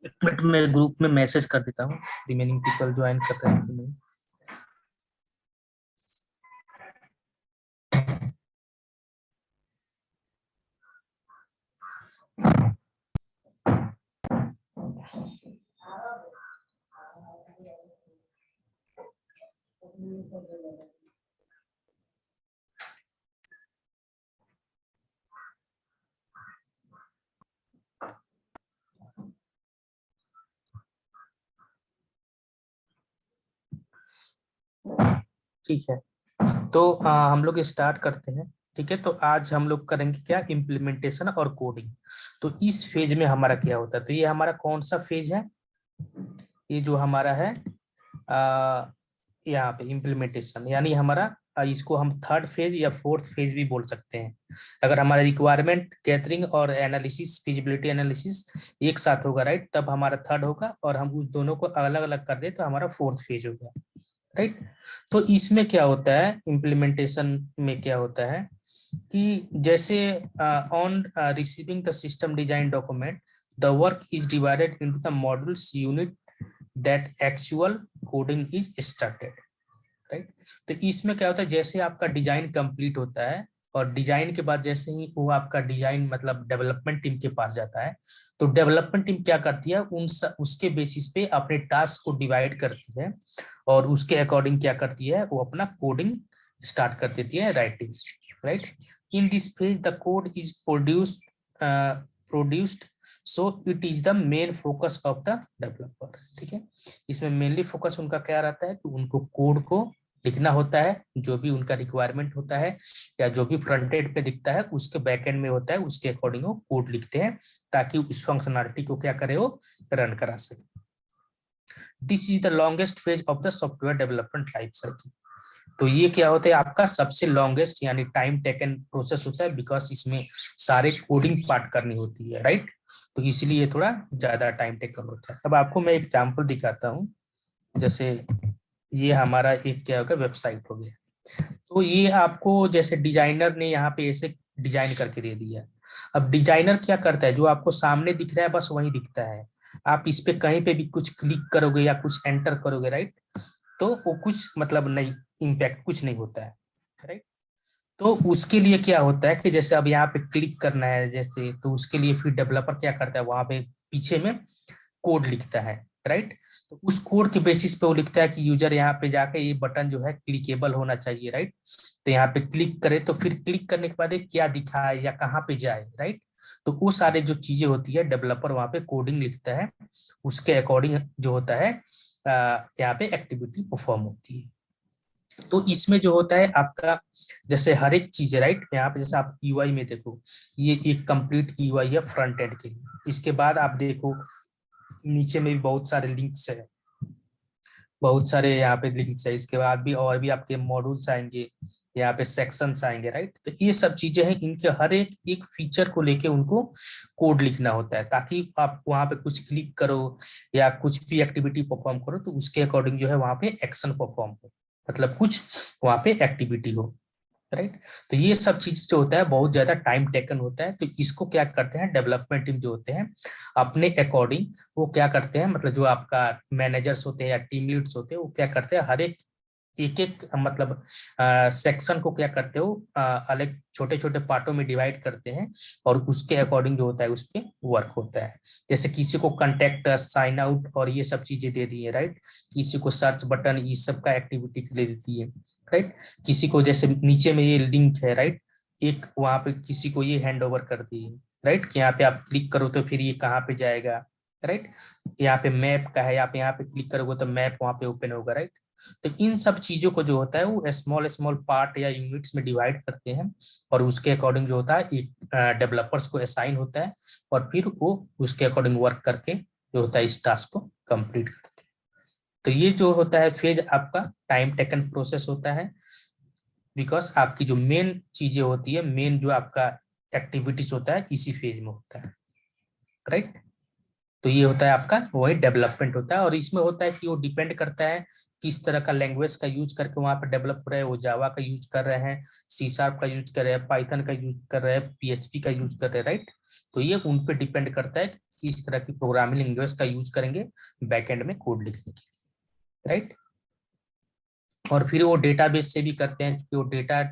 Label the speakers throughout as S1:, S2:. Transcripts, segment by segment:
S1: एक मिनट में ग्रुप में मैसेज कर देता हूँ रिमेनिंग पीपल ज्वाइन कर रहे हैं कि नहीं। ठीक है, तो हम लोग स्टार्ट करते हैं। ठीक है, तो आज हम लोग करेंगे क्या, इम्प्लीमेंटेशन और कोडिंग। तो इस फेज में हमारा क्या होता है, तो ये हमारा कौन सा फेज है, ये जो हमारा है यहाँ पे इम्प्लीमेंटेशन, यानी हमारा इसको हम थर्ड फेज या फोर्थ फेज भी बोल सकते हैं। अगर हमारा रिक्वायरमेंट गैदरिंग और एनालिसिस, फिजिबिलिटी एनालिसिस एक साथ होगा, राइट, तब हमारा थर्ड होगा, और हम उस दोनों को अलग अलग कर दे तो हमारा फोर्थ फेज होगा, राइट। तो इसमें क्या होता है, इम्प्लीमेंटेशन में क्या होता है कि जैसे on receiving the system design document, the work is divided into the modules unit that actual coding is started, right. तो इसमें क्या होता है, जैसे आपका डिजाइन कंप्लीट होता है और डिजाइन के बाद जैसे ही वो आपका डिजाइन मतलब डेवलपमेंट टीम के पास जाता है, तो डेवलपमेंट टीम क्या करती है, उसके बेसिस पे अपने टास्क को डिवाइड करती है और उसके अकॉर्डिंग क्या करती है, वो अपना कोडिंग स्टार्ट कर देती है, writing, right. In this phase the code is produced, so it is the main focus of the developer. ठीक है, इसमें मेनली फोकस उनका क्या रहता है कि उनको कोड को लिखना होता है, जो भी उनका रिक्वायरमेंट होता है या जो भी फ्रंट एंड पे दिखता है उसके बैक एंड में होता है, उसके अकॉर्डिंग वो कोड लिखते हैं ताकि उस फंक्शनलिटी को क्या करे, वो रन करा सके। This is the longest phase of the software development life cycle. तो ये क्या होता है, आपका सबसे लॉन्गेस्ट यानी टाइम टेकन प्रोसेस होता है, बिकॉज इसमें सारे कोडिंग पार्ट करनी होती है, राइट। तो इसलिए थोड़ा ज्यादा टाइम टेकन होता है। अब आपको मैं एग्जांपल दिखाता हूँ, जैसे ये हमारा एक क्या होगा, वेबसाइट हो गया। तो ये आपको जैसे डिजाइनर ने यहाँ पे ऐसे डिजाइन करके दे दिया। अब डिजाइनर क्या करता है, जो आपको सामने दिख रहा है बस वही दिखता है। आप इस पे कहीं पे भी कुछ क्लिक करोगे या कुछ एंटर करोगे, राइट, तो वो कुछ मतलब नहीं, इम्पैक्ट कुछ नहीं होता है, राइट। तो उसके लिए क्या होता है कि जैसे अब यहाँ पे क्लिक करना है जैसे, तो उसके लिए फिर डेवलपर क्या करता है, वहां पे पीछे में कोड लिखता है, राइट। तो उस कोड के बेसिस पे वो लिखता है कि यूजर यहाँ पे जाके ये बटन जो है क्लिकेबल होना चाहिए, राइट। तो यहाँ पे क्लिक करे तो फिर क्लिक करने के बाद ये क्या दिखाए या कहाँ पे जाए, राइट। तो वो सारे जो चीजें होती है डेवलपर वहां पे कोडिंग लिखता है, उसके अकॉर्डिंग जो होता है यहाँ पे एक्टिविटी परफॉर्म होती है। तो इसमें जो होता है आपका जैसे हर एक चीज है, राइट। यहाँ पे जैसे आप यूआई में देखो, ये एक कंप्लीट यूआई है फ्रंट एंड के लिए। इसके बाद आप देखो नीचे में भी बहुत सारे लिंक्स है, बहुत सारे यहाँ पे लिंक्स है। इसके बाद भी और भी आपके मॉड्यूल्स आएंगे, यहाँ पे सेक्शंस आएंगे, राइट। तो ये सब चीजें हैं, इनके हर एक एक फीचर को लेके उनको कोड लिखना होता है, ताकि आप वहां पे कुछ क्लिक करो या कुछ भी एक्टिविटी परफॉर्म करो तो उसके अकॉर्डिंग जो है वहां पे एक्शन परफॉर्म हो, मतलब कुछ वहां पे एक्टिविटी हो, राइट। तो ये सब चीज जो होता है बहुत ज्यादा टाइम टेकन होता है। तो इसको क्या करते हैं डेवलपमेंट टीम जो होते हैं अपने अकॉर्डिंग वो क्या करते हैं, मतलब जो आपका मैनेजर्स होते हैं या टीम लीड्स होते हैं वो क्या करते हैं, हर एक एक एक मतलब सेक्शन को क्या करते हो अलग छोटे छोटे पार्टों में डिवाइड करते हैं और उसके अकॉर्डिंग जो होता है उस पर वर्क होता है। जैसे किसी को कंटेक्ट साइन आउट और ये सब चीजें दे दी है, राइट। किसी को सर्च बटन ये सब का एक्टिविटी के लिए देती है, राइट। किसी को जैसे नीचे में ये लिंक है, राइट, एक वहां पे किसी को ये हैंड ओवर कर दी है, राइट, कि यहाँ पे आप क्लिक करो तो फिर ये कहाँ पे जाएगा, राइट। यहाँ पे मैप का है, आप यहाँ पे क्लिक करोगे तो मैप वहां पे ओपन होगा, राइट। तो इन सब चीजों को जो होता है वो स्मॉल स्मॉल पार्ट या यूनिट्स में डिवाइड करते हैं और उसके अकॉर्डिंग जो होता है एक डेवलपर्स को असाइन होता है और फिर वो उसके अकॉर्डिंग वर्क करके जो होता है इस टास्क को कंप्लीट करते हैं। तो ये जो होता है फेज आपका टाइम टेकन प्रोसेस होता है, बिकॉज आपकी जो मेन चीजें होती है, मेन जो आपका एक्टिविटीज होता है इसी फेज में होता है, राइट। तो ये होता है आपका वही डेवलपमेंट होता है, और इसमें होता है कि वो डिपेंड करता है किस तरह का लैंग्वेज का यूज करके वहां पर डेवलप हो रहे हैं, वो जावा का यूज कर रहे हैं, सी शार्प का यूज कर रहे हैं, पाइथन का यूज कर रहे हैं, पीएचपी का यूज कर रहे हैं, राइट। तो ये उन पे डिपेंड करता है किस तरह की प्रोग्रामिंग लैंग्वेज का यूज करेंगे बैकएंड में कोड लिखने के लिए, राइट। और फिर वो डेटाबेस से भी करते हैं, क्योंकि वो डेटा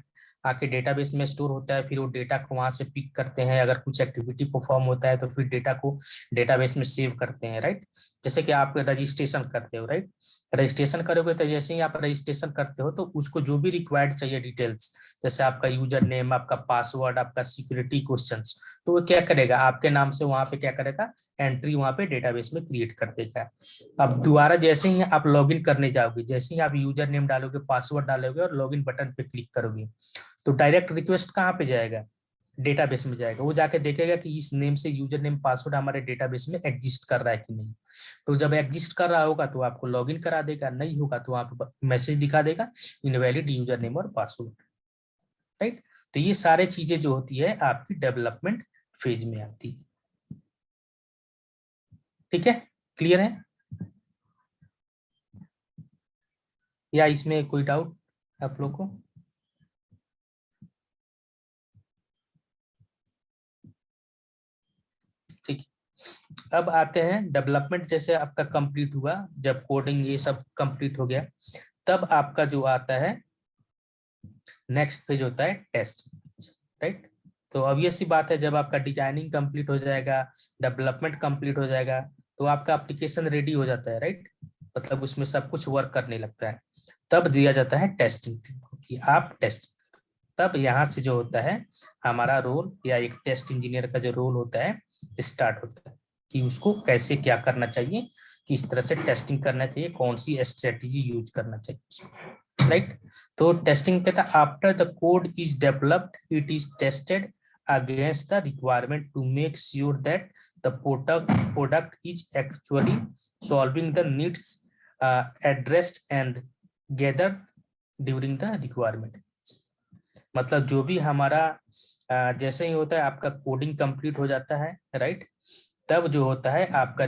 S1: आके डेटाबेस में स्टोर होता है, फिर वो डेटा को वहां से पिक करते हैं, अगर कुछ एक्टिविटी परफॉर्म होता है तो फिर डेटा को डेटाबेस में सेव करते हैं, राइट। जैसे कि आप रजिस्ट्रेशन करते हो, राइट, रजिस्ट्रेशन करोगे तो जैसे ही आप रजिस्ट्रेशन करते हो तो उसको जो भी रिक्वायर्ड चाहिए डिटेल्स, जैसे आपका यूजर नेम, आपका पासवर्ड, आपका सिक्योरिटी क्वेश्चंस, तो वो क्या करेगा, आपके नाम से वहां पे क्या करेगा, एंट्री वहां पे डेटाबेस में क्रिएट कर देगा। अब दोबारा जैसे ही आप लॉगिन करने जाओगे, जैसे ही आप यूजर नेम डालोगे, पासवर्ड डालोगे और लॉगिन बटन पे क्लिक करोगे, तो डायरेक्ट रिक्वेस्ट कहाँ पे जाएगा, डेटाबेस में जाएगा। वो जाके देखेगा कि इस नेम से यूजर नेम पासवर्ड हमारे डेटाबेस में एग्जिस्ट कर रहा है कि नहीं। तो जब एग्जिस्ट कर रहा होगा तो आपको लॉगिन करा देगा, नहीं होगा तो आप मैसेज दिखा देगा इनवैलिड यूजर नेम और पासवर्ड, राइट। तो ये सारे चीजें जो होती है आपकी डेवलपमेंट फेज में आती है, ठीक है, क्लियर है या इसमें कोई डाउट आप लोग को? ठीक है, अब आते हैं डेवलपमेंट, जैसे आपका कंप्लीट हुआ, जब कोडिंग ये सब कंप्लीट हो गया, तब आपका जो आता है नेक्स्ट पेज होता है टेस्ट, राइट। तो अब ये सी बात है, जब आपका डिजाइनिंग कंप्लीट हो जाएगा, डेवलपमेंट कंप्लीट हो जाएगा, तो आपका एप्लीकेशन रेडी हो जाता है, राइट, मतलब उसमें सब कुछ वर्क करने लगता है, तब दिया जाता है टेस्टिंग कि आप टेस्ट। तब यहाँ से जो होता है हमारा रोल या एक टेस्ट इंजीनियर का जो रोल होता है स्टार्ट होता है, कि उसको कैसे क्या करना चाहिए, किस तरह से टेस्टिंग करना चाहिए, कौन सी स्ट्रेटेजी यूज करना चाहिए उसको, राइट। तो टेस्टिंग कहता है after the code is developed it is tested against the requirement to make sure that the product is actually solving the needs addressed and gathered during the requirement. मतलब जो भी हमारा जैसे ही होता है आपका कोडिंग कंप्लीट हो जाता है, राइट, तब जो होता है आपका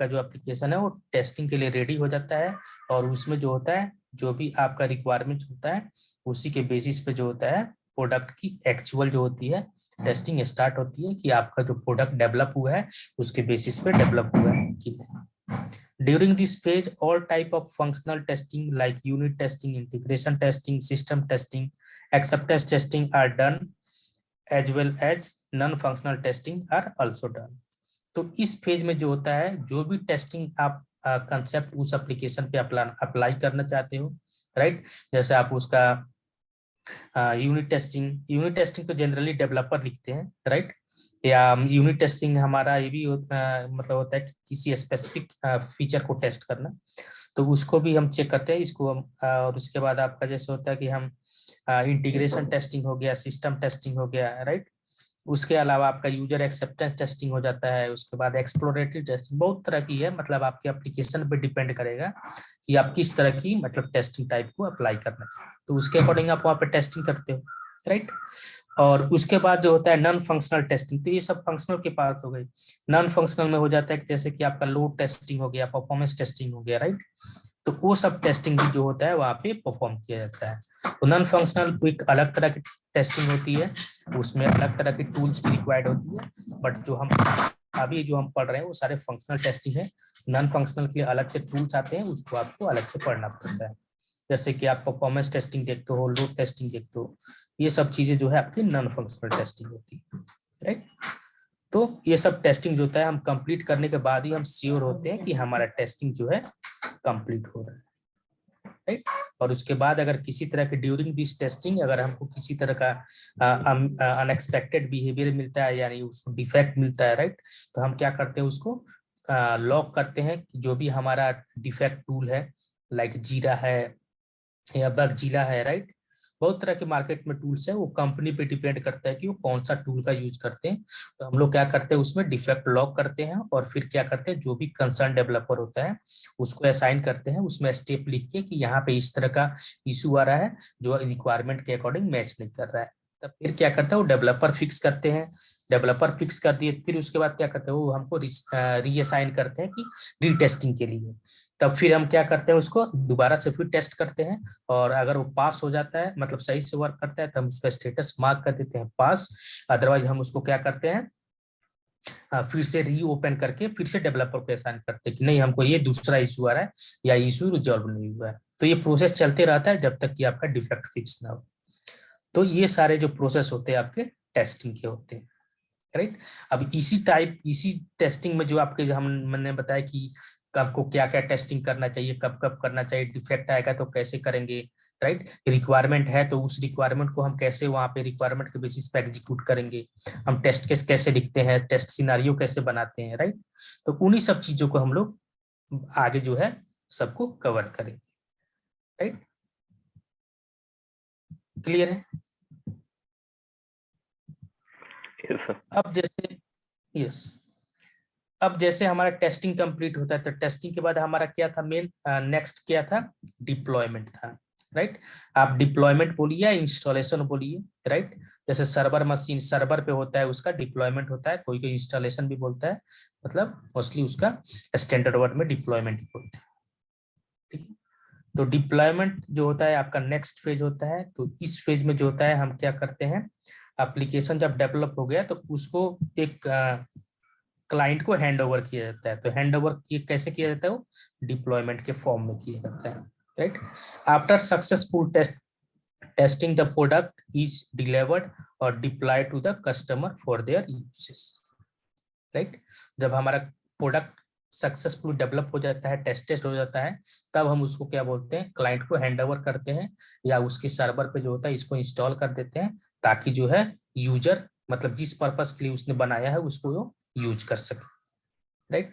S1: जो एप्लीकेशन है वो टेस्टिंग के लिए रेडी हो जाता है, और उसमें जो होता है जो भी आपका रिक्वायरमेंट होता है उसी के बेसिस पे जो होता है प्रोडक्ट की एक्चुअल जो होती है टेस्टिंग स्टार्ट होती है, कि आपका जो प्रोडक्ट डेवलप हुआ है उसके बेसिस पे डेवलप हुआ है कि During this phase, all type of functional testing like unit testing, integration testing, system testing, acceptance testing are done, as well as non-functional testing are also done. तो इस phase में जो होता है जो भी टेस्टिंग आप कंसेप्ट उस एप्लीकेशन पे अप्लाई करना चाहते हो, राइट, जैसे आप उसका यूनिट टेस्टिंग तो जनरली डेवलपर लिखते हैं, राइट, या यूनिट टेस्टिंग हमारा ये भी मतलब होता है कि किसी स्पेसिफिक फीचर को टेस्ट करना, तो उसको भी हम चेक करते हैं इसको हम, और उसके बाद आपका जैसे होता है कि हम इंटीग्रेशन टेस्टिंग हो गया, सिस्टम टेस्टिंग हो गया, राइट। उसके अलावा आपका यूजर एक्सेप्टेंस टेस्टिंग हो जाता है, उसके बाद एक्सप्लोरेटरी टेस्टिंग, बहुत तरह की है, मतलब आपके एप्लीकेशन पे डिपेंड करेगा कि आप किस तरह की मतलब टेस्टिंग टाइप को अप्लाई करना चाहते हैं, तो उसके अकॉर्डिंग आप वहाँ पे टेस्टिंग करते हो, राइट। और उसके बाद जो होता है नॉन फंक्शनल टेस्टिंग, तो ये सब फंक्शनल के पास हो गई। नॉन फंक्शनल में हो जाता है जैसे कि आपका लोड टेस्टिंग हो गया, परफॉर्मेंस टेस्टिंग हो गया, राइट, तो वो सब टेस्टिंग भी जो होता है वहाँ पे परफॉर्म किया जाता है। तो नॉन फंक्शनल एक अलग तरह की टेस्टिंग होती है, उसमें अलग तरह की टूल्स की रिक्वायर्ड होती है, बट जो हम अभी जो हम पढ़ रहे हैं वो सारे फंक्शनल टेस्टिंग है। नॉन फंक्शनल के लिए अलग से टूल्स आते हैं, उसको आपको अलग से पढ़ना पड़ता है, जैसे कि आप परफॉर्मेंस टेस्टिंग देखते हो, लोड टेस्टिंग देखते हो, ये सब चीजें जो है आपकी नॉन फंक्शनल टेस्टिंग होती है, राइट। तो ये सब टेस्टिंग जो होता है हम कंप्लीट करने के बाद ही हम श्योर होते हैं कि हमारा टेस्टिंग जो है कंप्लीट हो रहा है, राइट। और उसके बाद अगर किसी तरह के ड्यूरिंग दिस टेस्टिंग अगर हमको किसी तरह का अनएक्सपेक्टेड बिहेवियर मिलता है, यानी उसको डिफेक्ट मिलता है, राइट, तो हम क्या करते हैं उसको लॉक करते हैं, कि जो भी हमारा डिफेक्ट टूल है, लाइक जीरा है या बगजीला है, राइट, बहुत तरह के मार्केट में टूल्स है, वो कंपनी पे डिपेंड करता है कि वो कौन सा टूल का यूज करते हैं। तो हम लोग क्या करते हैं उसमें डिफेक्ट लॉक करते हैं, और फिर क्या करते हैं जो भी कंसर्न डेवलपर होता है उसको असाइन करते हैं, उसमें स्टेप लिख के कि यहाँ पे इस तरह का इशू आ रहा है जो रिक्वायरमेंट के अकॉर्डिंग मैच नहीं कर रहा है। तब फिर क्या करता है वो डेवलपर फिक्स करते हैं, डेवलपर फिक्स कर दिए, फिर उसके बाद क्या करते हैं वो हमको रीअसाइन करते हैं कि रीटेस्टिंग के लिए। तब फिर हम क्या करते हैं उसको दोबारा से फिर टेस्ट करते हैं, और अगर वो पास हो जाता है मतलब सही से वर्क करता है तो हम उसका स्टेटस मार्क कर देते हैं पास, अदरवाइज हम उसको क्या करते हैं फिर से रीओपन करके फिर से डेवलपर को असाइन करते हैं कि नहीं हमको ये दूसरा इशू आ रहा है या इशू रिजॉल्व नहीं हुआ है। तो ये प्रोसेस चलते रहता है जब तक कि आपका डिफेक्ट फिक्स ना हो। तो ये सारे जो प्रोसेस होते हैं आपके टेस्टिंग के होते हैं, राइट। अब इसी टेस्टिंग में जो आपके जो मैंने बताया कि आपको क्या क्या टेस्टिंग करना चाहिए, कब कब करना चाहिए, डिफेक्ट आएगा तो कैसे करेंगे, राइट। रिक्वायरमेंट है तो उस रिक्वायरमेंट को हम कैसे वहां पे रिक्वायरमेंट के बेसिस पे एग्जीक्यूट करेंगे, हम टेस्ट केस कैसे लिखते हैं, टेस्ट सिनारियो कैसे बनाते हैं, राइट। तो उन्हीं सब चीजों को हम लोग आगे जो है सबको कवर करें, राइट। क्लियर है? अब जैसे यस अब जैसे हमारा टेस्टिंग कंप्लीट होता है तो टेस्टिंग के बाद हमारा क्या था, मेन नेक्स्ट क्या था, डिप्लॉयमेंट था, राइट। आप डिप्लॉयमेंट बोलिए या इंस्टॉलेशन बोलिए, राइट। जैसे सर्वर मशीन सर्वर पे होता है उसका डिप्लॉयमेंट होता है, कोई कोई इंस्टॉलेशन भी बोलता है, मतलब मोस्टली उसका स्टैंडर्ड वर्ड में डिप्लॉयमेंट बोलते हैं, ठीक है। तो डिप्लॉयमेंट जो होता है आपका नेक्स्ट फेज होता है। तो इस फेज में जो होता है हम क्या करते हैं, एप्लीकेशन जब डेवलप हो गया तो उसको एक क्लाइंट को हैंड ओवर किया जाता है। तो हैंड ओवर कैसे किया जाता है, वो डिप्लॉयमेंट के फॉर्म में किया जाता है, right. After successful testing the product is delivered और deploy to the customer for their uses, right. जब हमारा प्रोडक्ट सक्सेसफुल डेवलप हो जाता है, टेस्टेड हो जाता है, तब हम उसको क्या बोलते हैं, क्लाइंट को हैंड ओवर करते हैं या उसके सर्वर पे जो होता है इसको इंस्टॉल कर देते हैं, ताकि जो है यूजर मतलब जिस पर्पस के लिए उसने बनाया है उसको वो यूज कर सके, right?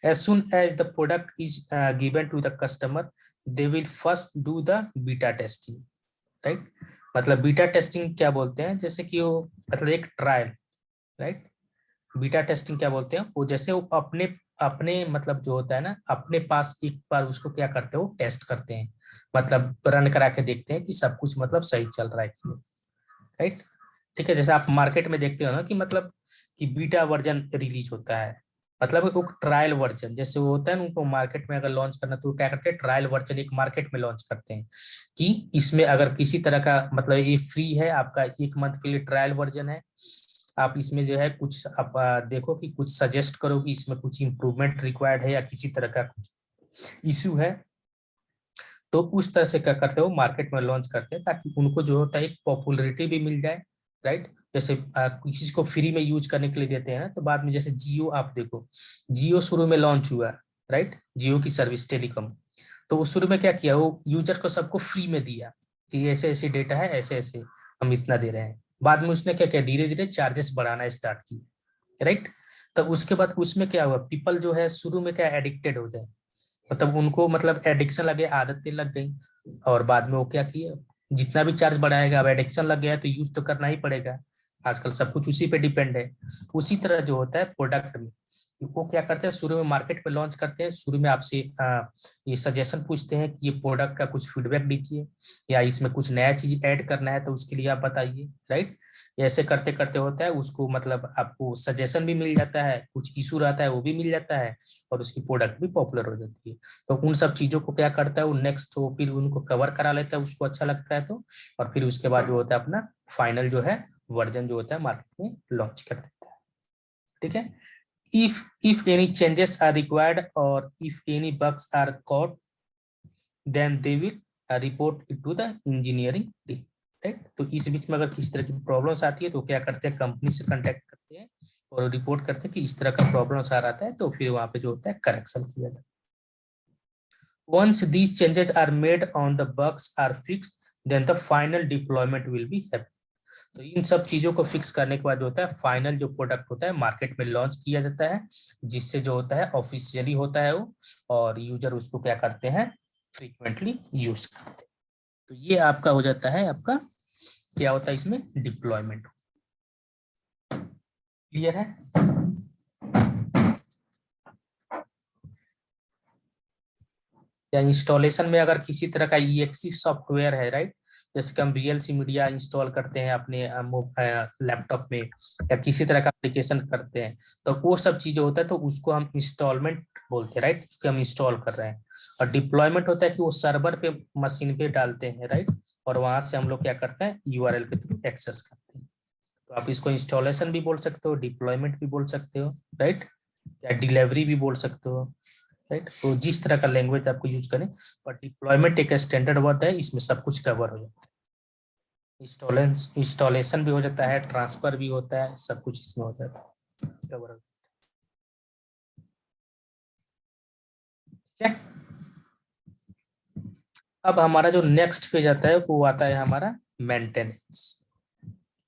S1: As soon as the product is given to the customer, they will first do the beta testing, right? मतलब बीटा टेस्टिंग क्या बोलते हैं, जैसे कि वो मतलब एक ट्रायल, राइट। बीटा टेस्टिंग क्या बोलते हैं, वो जैसे वो अपने अपने मतलब जो होता है ना, अपने पास एक बार उसको क्या करते हैं, वो टेस्ट करते हैं, मतलब रन करा के देखते हैं कि सब कुछ मतलब सही चल रहा है कि नहीं, राइट। ठीक है, जैसे आप मार्केट में देखते हो ना कि मतलब कि बीटा वर्जन रिलीज होता है, मतलब वो ट्रायल वर्जन जैसे वो होता है ना, उनको मार्केट में अगर लॉन्च करना तो क्या करते हैं, ट्रायल वर्जन एक मार्केट में लॉन्च करते हैं कि इसमें अगर किसी तरह का मतलब ये फ्री है, आपका 1 मंथ के लिए ट्रायल वर्जन है, आप इसमें जो है कुछ आप देखो कि कुछ सजेस्ट करो कि इसमें कुछ इंप्रूवमेंट रिक्वायर्ड है या किसी तरह का कुछ इश्यू है, तो उस तरह से क्या करते हो मार्केट में लॉन्च करते हैं ताकि उनको जो होता है एक पॉपुलरिटी भी मिल जाए, राइट। जैसे किसी को फ्री में यूज करने के लिए देते हैं तो बाद में जैसे जियो आप देखो, जियो शुरू में लॉन्च हुआ, राइट, जियो की सर्विस टेलीकॉम, तो वो शुरू में क्या किया, वो यूजर को सबको फ्री में दिया कि ऐसे ऐसे डेटा है, ऐसे ऐसे हम इतना दे रहे हैं। बाद में उसने क्या किया, धीरे धीरे चार्जेस बढ़ाना स्टार्ट किए, राइट। तो उसके बाद उसमें क्या हुआ, पीपल जो है शुरू में क्या एडिक्टेड हो जाए, मतलब उनको मतलब एडिक्शन लगे, आदतें लग गई, और बाद में वो क्या किया, जितना भी चार्ज बढ़ाएगा, अब एडिक्शन लग गया है तो यूज तो करना ही पड़ेगा, आजकल सब कुछ उसी पे डिपेंड है। उसी तरह जो होता है प्रोडक्ट में, वो क्या करते हैं, शुरू में मार्केट पे लॉन्च करते हैं, शुरू में आपसे ये सजेशन पूछते हैं कि ये प्रोडक्ट का कुछ फीडबैक दीजिए या इसमें कुछ नया चीज ऐड करना है तो उसके लिए आप बताइए, राइट। ऐसे करते करते होता है उसको मतलब आपको सजेशन भी मिल जाता है, कुछ इशू रहता है वो भी मिल जाता है, और उसकी प्रोडक्ट भी पॉपुलर हो जाती है। तो उन सब चीजों को क्या करता है वो नेक्स्ट, वो फिर उनको कवर करा लेता है, उसको अच्छा लगता है तो, और फिर उसके बाद जो होता है अपना फाइनल जो है वर्जन जो होता है मार्केट में लॉन्च कर देता है, ठीक है। if any changes are required or if any bugs are caught, then they will report it to the engineering team, right. तो इस बीच में अगर किसी तरह की प्रॉब्लम्स आती है तो क्या करते हैं, कंपनी से कांटेक्ट करते हैं और रिपोर्ट करते हैं कि इस तरह का प्रॉब्लम्स आ रहा है, तो फिर वहां पे जो होता है करेक्शन किया जाता है। Once these changes are made on the bugs are fixed, then the final deployment will be happen. तो इन सब चीजों को फिक्स करने के बाद जो होता है फाइनल जो प्रोडक्ट होता है मार्केट में लॉन्च किया जाता है, जिससे जो होता है ऑफिशियली होता है वो, और यूजर उसको क्या करते हैं, फ्रीक्वेंटली यूज करते हैं। तो ये आपका हो जाता है, आपका क्या होता है इसमें, डिप्लॉयमेंट। क्लियर है? या इंस्टॉलेशन में अगर किसी तरह का EXE सॉफ्टवेयर है, राइट, जैसे कि हम VLC मीडिया इंस्टॉल करते हैं अपने लैपटॉप में या किसी तरह का एप्लीकेशन करते हैं, तो वो सब चीजें होता है तो उसको हम इंस्टॉलमेंट बोलते हैं, राइट, उसको हम इंस्टॉल कर रहे हैं। और डिप्लॉयमेंट होता है कि वो सर्वर पे मशीन पे डालते हैं, राइट, और वहां से हम लोग क्या करते हैं URL के थ्रू एक्सेस करते हैं। तो आप इसको इंस्टॉलेशन भी बोल सकते हो, डिप्लॉयमेंट भी बोल सकते हो, राइट, या डिलीवरी भी बोल सकते हो, राइट। तो जिस तरह का लैंग्वेज आपको यूज करें, पर डिप्लॉयमेंट एक स्टैंडर्ड वर्ड है, इसमें सब कुछ कवर हो जाता है। इंस्टॉलेशन भी हो जाता है, ट्रांसफर भी होता है, सब कुछ इसमें हो जाता है, कवर हो जाता है। अब हमारा जो नेक्स्ट पेज आता है वो आता है हमारा मेंटेनेंस।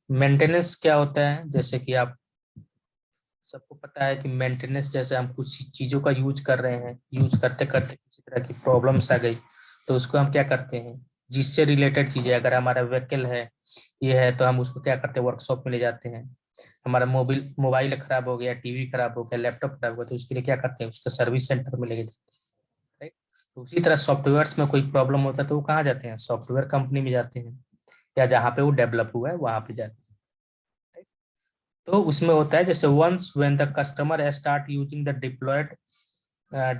S1: मेंटेनेंस क्या होता है, जैसे कि आप सबको पता है कि मेंटेनेंस, जैसे हम कुछ चीजों का यूज कर रहे हैं, यूज करते करते किसी तरह की प्रॉब्लम्स आ गई, तो उसको हम क्या करते हैं, जिससे रिलेटेड चीजें, अगर हमारा व्हीकल है ये है, तो हम उसको क्या करते हैं, वर्कशॉप में ले जाते हैं। हमारा मोबाइल खराब हो गया, टीवी खराब हो गया, लैपटॉप खराब हो गया, तो उसके लिए क्या करते हैं, उसका सर्विस सेंटर में लेके जाते हैं, राइट। तो उसी तरह सॉफ्टवेयर में कोई प्रॉब्लम होता है तो वो कहाँ जाते हैं, सॉफ्टवेयर कंपनी में जाते हैं, या जहाँ पे वो डेवलप हुआ है वहां पे जाते हैं। तो उसमें होता है जैसे once when the customer start using the deployed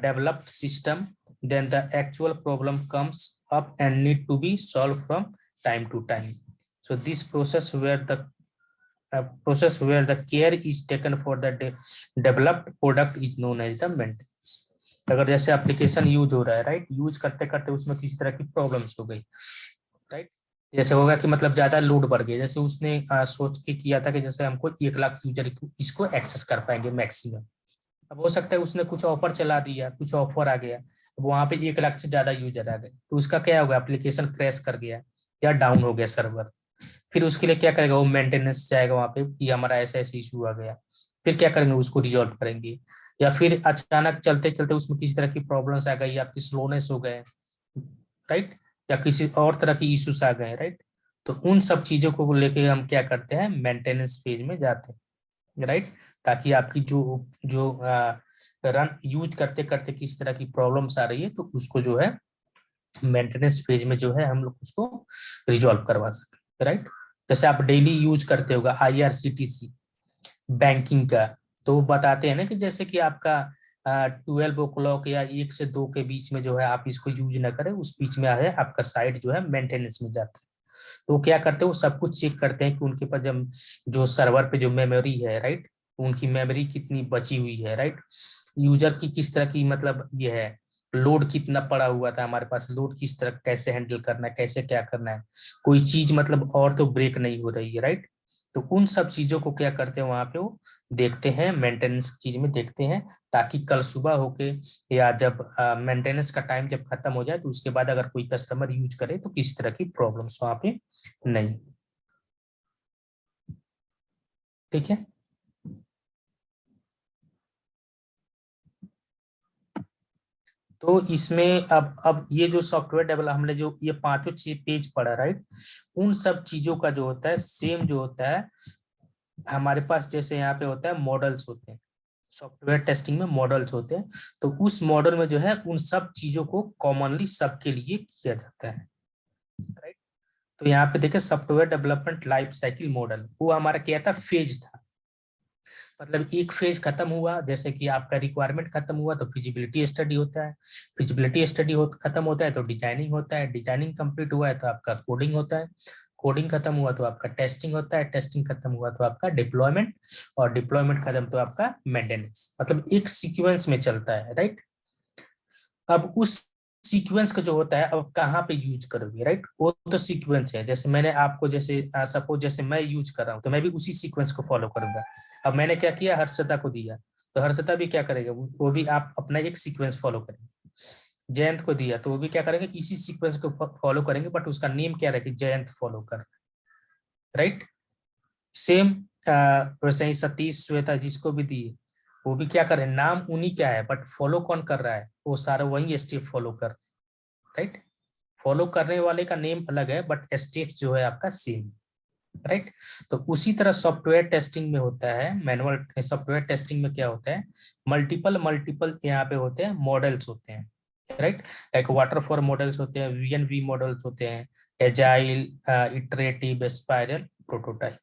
S1: developed system, then the actual problem comes up and need to be solved from time to time. So this process where the care is taken for the developed product is known as the maintenance. अगर जैसे application use हो रहा है, right, use करते करते उसमें किसी तरह की प्रॉब्लम्स हो गई, राइट, जैसे होगा कि मतलब ज्यादा लोड बढ़ गया, जैसे उसने सोच के किया था कि जैसे हमको 1 लाख यूजर इसको एक्सेस कर पाएंगे मैक्सिमम। अब हो सकता है उसने कुछ ऑफर चला दिया, कुछ ऑफर आ गया, अब वहां पे 1 लाख से ज्यादा यूजर आ गए, तो उसका क्या होगा, एप्लीकेशन क्रैश कर गया या डाउन हो गया सर्वर। फिर उसके लिए क्या करेगा, वो मेंटेनेंस जाएगा वहां पे कि हमारा ऐसा ऐसा इशू आ गया, फिर क्या करेंगे, उसको रिजॉल्व करेंगे। या फिर अचानक चलते चलते उसमें किसी तरह की प्रॉब्लम्स आ गई, आपकी स्लोनेस हो गए, राइट, या किसी और तरह की इश्यूज आ गए, राइट। तो उन सब चीजों को लेके हम क्या करते हैं, मेंटेनेंस पेज में जाते हैं, राइट, ताकि आपकी जो जो रन यूज करते करते किस तरह की प्रॉब्लम्स आ रही है, तो उसको जो है मेंटेनेंस पेज में जो है हम लोग उसको रिजॉल्व करवा सकते, राइट। जैसे आप डेली यूज करते होगा IRCTC बैंकिंग का, तो बताते हैं ना कि जैसे कि आपका 12 o'clock या 1 से 2 के बीच में जो है आप इसको यूज ना करें, उस बीच में है आपका साइट जो है मेंटेनेंस में जाता है। तो क्या करते हैं, वो सब कुछ चेक करते हैं कि उनके पास जब जो सर्वर पे जो मेमोरी है, राइट, उनकी मेमोरी कितनी बची हुई है, राइट, यूजर की किस तरह की मतलब ये है, लोड कितना पड़ा हुआ था हमारे पास, लोड किस तरह कैसे हैंडल करना है, कैसे क्या करना है, कोई चीज मतलब और तो ब्रेक नहीं हो रही है, राइट। तो उन सब चीजों को क्या करते हैं वहां पे वो देखते हैं, मेंटेनेंस चीज में देखते हैं, ताकि कल सुबह होके या जब मेंटेनेंस का टाइम जब खत्म हो जाए, तो उसके बाद अगर कोई कस्टमर यूज करे तो किसी तरह की प्रॉब्लम्स वहां पे नहीं। ठीक है। तो इसमें अब ये जो सॉफ्टवेयर डेवलप हमने जो ये पांचों पेज पढ़ा, राइट, उन सब चीजों का जो होता है सेम जो होता है हमारे पास, जैसे यहाँ पे होता है मॉडल्स होते हैं, सॉफ्टवेयर टेस्टिंग में मॉडल्स होते हैं, तो उस मॉडल में जो है उन सब चीजों को कॉमनली सबके लिए किया जाता है, राइट। तो यहाँ पे देखे software development life cycle model, वो हमारा क्या था, फेज था, मतलब एक फेज खत्म हुआ, जैसे कि आपका रिक्वायरमेंट खत्म हुआ तो फिजिबिलिटी स्टडी होता है, फिजिबिलिटी स्टडी खत्म होता है तो डिजाइनिंग होता है, डिजाइनिंग कंप्लीट हुआ है तो आपका कोडिंग होता है, कोडिंग खत्म हुआ तो आपका टेस्टिंग होता है, टेस्टिंग खत्म हुआ तो आपका डिप्लॉयमेंट, और डिप्लॉयमेंट खत्म तो आपका मेंटेनेंस, मतलब एक सीक्वेंस में चलता है, राइट। अब उस सीक्वेंस का जो होता है अब कहाँ पे यूज करोगे, राइट, वो तो सीक्वेंस है, जैसे मैंने आपको जैसे सपोज जैसे मैं यूज कर रहा हूँ तो मैं भी उसी सीक्वेंस को फॉलो करूंगा। अब मैंने क्या किया, हर्षदा को दिया, तो हर्षदा भी क्या करेगा, वो भी आप अपना एक सीक्वेंस फॉलो करेंगे। जयंत को दिया तो वो भी क्या करेंगे, इसी सीक्वेंस को फॉलो करेंगे, बट उसका नेम क्या रखेगा, जयंत फॉलो कर, राइट। सेम वैसे ही सतीश श्वेता जिसको भी दिए, वो भी क्या करे, नाम उन्हीं का है बट फॉलो कौन कर रहा है, वो सारा वही स्टेप फॉलो कर, राइट। फॉलो करने वाले का नेम अलग है बट स्टेप जो है आपका सेम, राइट। तो उसी तरह सॉफ्टवेयर टेस्टिंग में होता है, मैनुअल सॉफ्टवेयर टेस्टिंग में क्या होता है, मल्टीपल मल्टीपल यहाँ पे होते हैं, मॉडल्स होते हैं, राइट, लाइक वाटरफॉल मॉडल्स होते हैं, VNV मॉडल्स होते हैं, एजाइल, इटरेटिव, स्पाइरल, प्रोटोटाइप,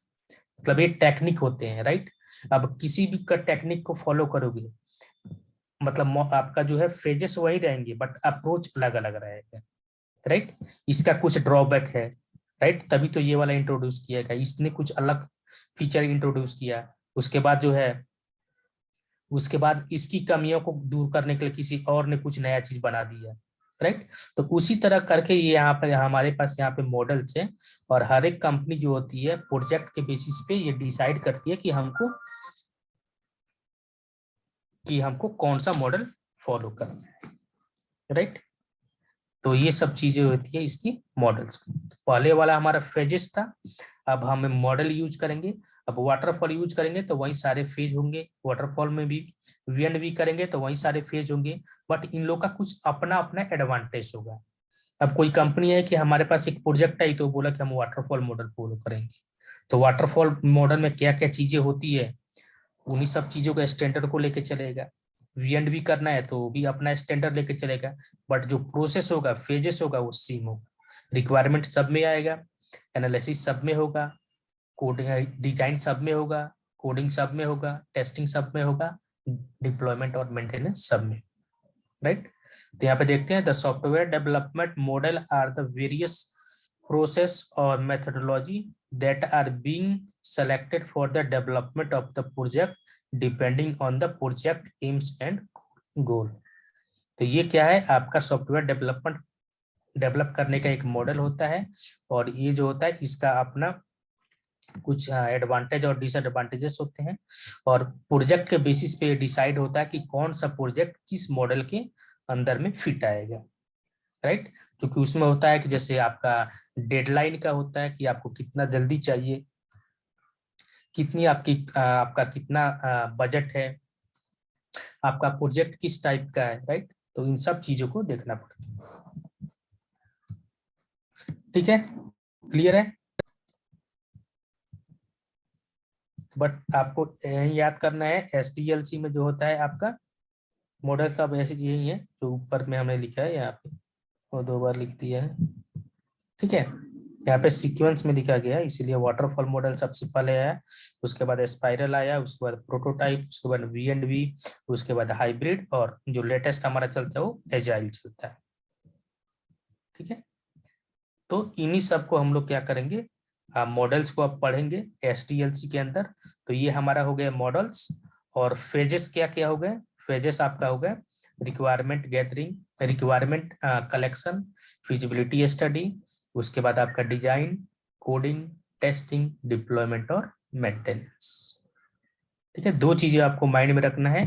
S1: मतलब ये टेक्निक होते हैं, राइट। अब किसी भी का टेक्निक को फॉलो करोगे, मतलब आपका जो है फेजेस वही रहेंगे बट अप्रोच अलग अलग रहेगा, राइट। इसका कुछ ड्रॉबैक है, राइट, तभी तो ये वाला इंट्रोड्यूस किया गया, इसने कुछ अलग फीचर इंट्रोड्यूस किया, उसके बाद जो है उसके बाद इसकी कमियों को दूर करने के लिए किसी और ने कुछ नया चीज बना दिया, राइट। तो उसी तरह करके ये यहाँ पे हमारे पास यहाँ पे मॉडल्स है, और हर एक कंपनी जो होती है प्रोजेक्ट के बेसिस पे ये डिसाइड करती है कि हमको कौन सा मॉडल फॉलो करना है, राइट। तो ये सब चीजें होती है इसकी मॉडल्स की। तो पहले वाला हमारा फेजेस था, अब हम मॉडल यूज करेंगे। अब वाटरफॉल यूज करेंगे तो वही सारे फेज होंगे, वाटरफॉल में भी वी करेंगे तो वही सारे फेज होंगे, बट इन लोग का कुछ अपना अपना एडवांटेज होगा। अब कोई कंपनी है कि हमारे पास एक प्रोजेक्ट आई तो बोला कि हम वाटरफॉल मॉडल फॉलो करेंगे, तो वाटरफॉल मॉडल में क्या क्या चीजें होती है उन्हीं सब चीजों के स्टैंडर्ड को लेके चलेगा। वी करना है तो भी अपना स्टैंडर्ड लेके चलेगा, बट जो प्रोसेस होगा फेजेस होगा वो सेम होगा। रिक्वायरमेंट सब में आएगा, एनालिसिस सब में होगा, कोडिंग डिजाइन सब में होगा, कोडिंग सब में होगा, टेस्टिंग सब में होगा, डिप्लॉयमेंट और मेंटेनेंस सब में, राइट। तो यहाँ पे देखते हैं the software development model are the various process or methodology that are being selected for the development of the project depending on the project aims and goal। तो ये क्या है, आपका सॉफ्टवेयर डेवलप करने का एक मॉडल होता है, और ये जो होता है इसका अपना कुछ एडवांटेज और डिसएडवांटेजेस होते हैं, और प्रोजेक्ट के बेसिस पे डिसाइड होता है कि कौन सा प्रोजेक्ट किस मॉडल के अंदर में फिट आएगा, राइट। क्योंकि उसमें होता है कि जैसे आपका डेडलाइन का होता है कि आपको कितना जल्दी चाहिए, कितनी आपका कितना बजट है, आपका प्रोजेक्ट किस टाइप का है, राइट। तो इन सब चीजों को देखना पड़ता है, ठीक है, क्लियर है। बट आपको याद करना है एसडीएलसी में जो होता है आपका मॉडल सब ऐसे यही है जो ऊपर में हमने लिखा है यहाँ पे, और 2 बार लिख दिया है, ठीक है। यहाँ पे सीक्वेंस में लिखा गया है, इसीलिए वाटरफॉल मॉडल सबसे पहले आया, उसके बाद स्पाइरल आया, उसके बाद प्रोटोटाइप, उसके बाद वी, उसके बाद हाइब्रिड, और जो लेटेस्ट हमारा चलता है वो एजाइल चलता है, ठीक है। तो इन्हीं सब को हम लोग क्या करेंगे, मॉडल्स को अब पढ़ेंगे एसटीएलसी के अंदर। तो ये हमारा हो गया मॉडल्स, और फेजेस क्या क्या हो गए, फेजेस आपका हो गया requirement gathering, requirement collection, feasibility study, उसके बाद आपका डिजाइन, कोडिंग, टेस्टिंग, डिप्लॉयमेंट और मेंटेनेंस, ठीक है। 2 चीजें आपको माइंड में रखना है,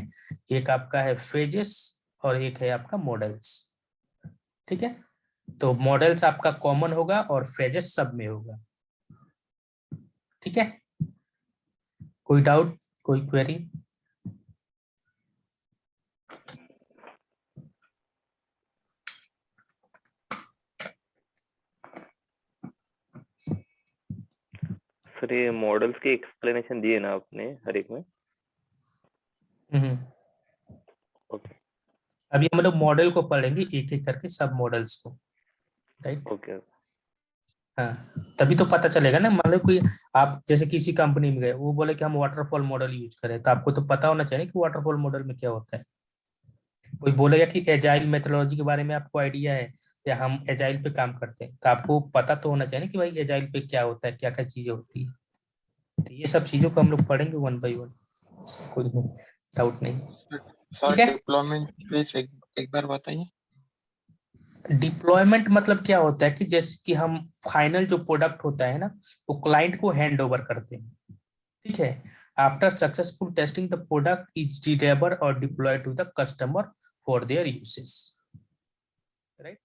S1: एक आपका है फेजेस और एक है आपका मॉडल्स, ठीक है। तो मॉडल्स आपका कॉमन होगा और फेजेस सब में होगा, ठीक है। कोई डाउट, कोई क्वेरी?
S2: सर ये मॉडल्स की एक्सप्लेनेशन दिए ना आपने हर एक में? ओके
S1: अभी हम लोग मॉडल को पढ़ेंगे एक एक करके, सब मॉडल्स को, राइट।
S2: ओके
S1: हाँ, तभी तो पता चलेगा ना, मतलब कोई आप जैसे किसी कंपनी में गए, वो बोले कि हम वाटरफॉल मॉडल यूज करें, तो आपको तो पता होना चाहिए कि वाटरफॉल मॉडल में क्या होता है। कोई बोलेगा कि एजाइल मेथोडोलॉजी के बारे में आपको आइडिया है, या हम एजाइल पे काम करते हैं, तो आपको पता तो होना चाहिए ना कि भाई एजाइल पे क्या होता है, क्या क्या चीजें होती है। तो ये सब चीजों को हम लोग पढ़ेंगे 1 बाय 1, कोई डाउट नहीं,
S3: सर
S1: ठीक है।
S3: डिप्लॉयमेंट फेज एक बार बताइए।
S1: डिप्लॉयमेंट मतलब क्या होता है कि जैसे कि हम फाइनल जो प्रोडक्ट होता है ना, वो क्लाइंट को हैंड ओवर करते हैं, ठीक है। After successful testing the product is delivered और deployed to the customer for their uses, right.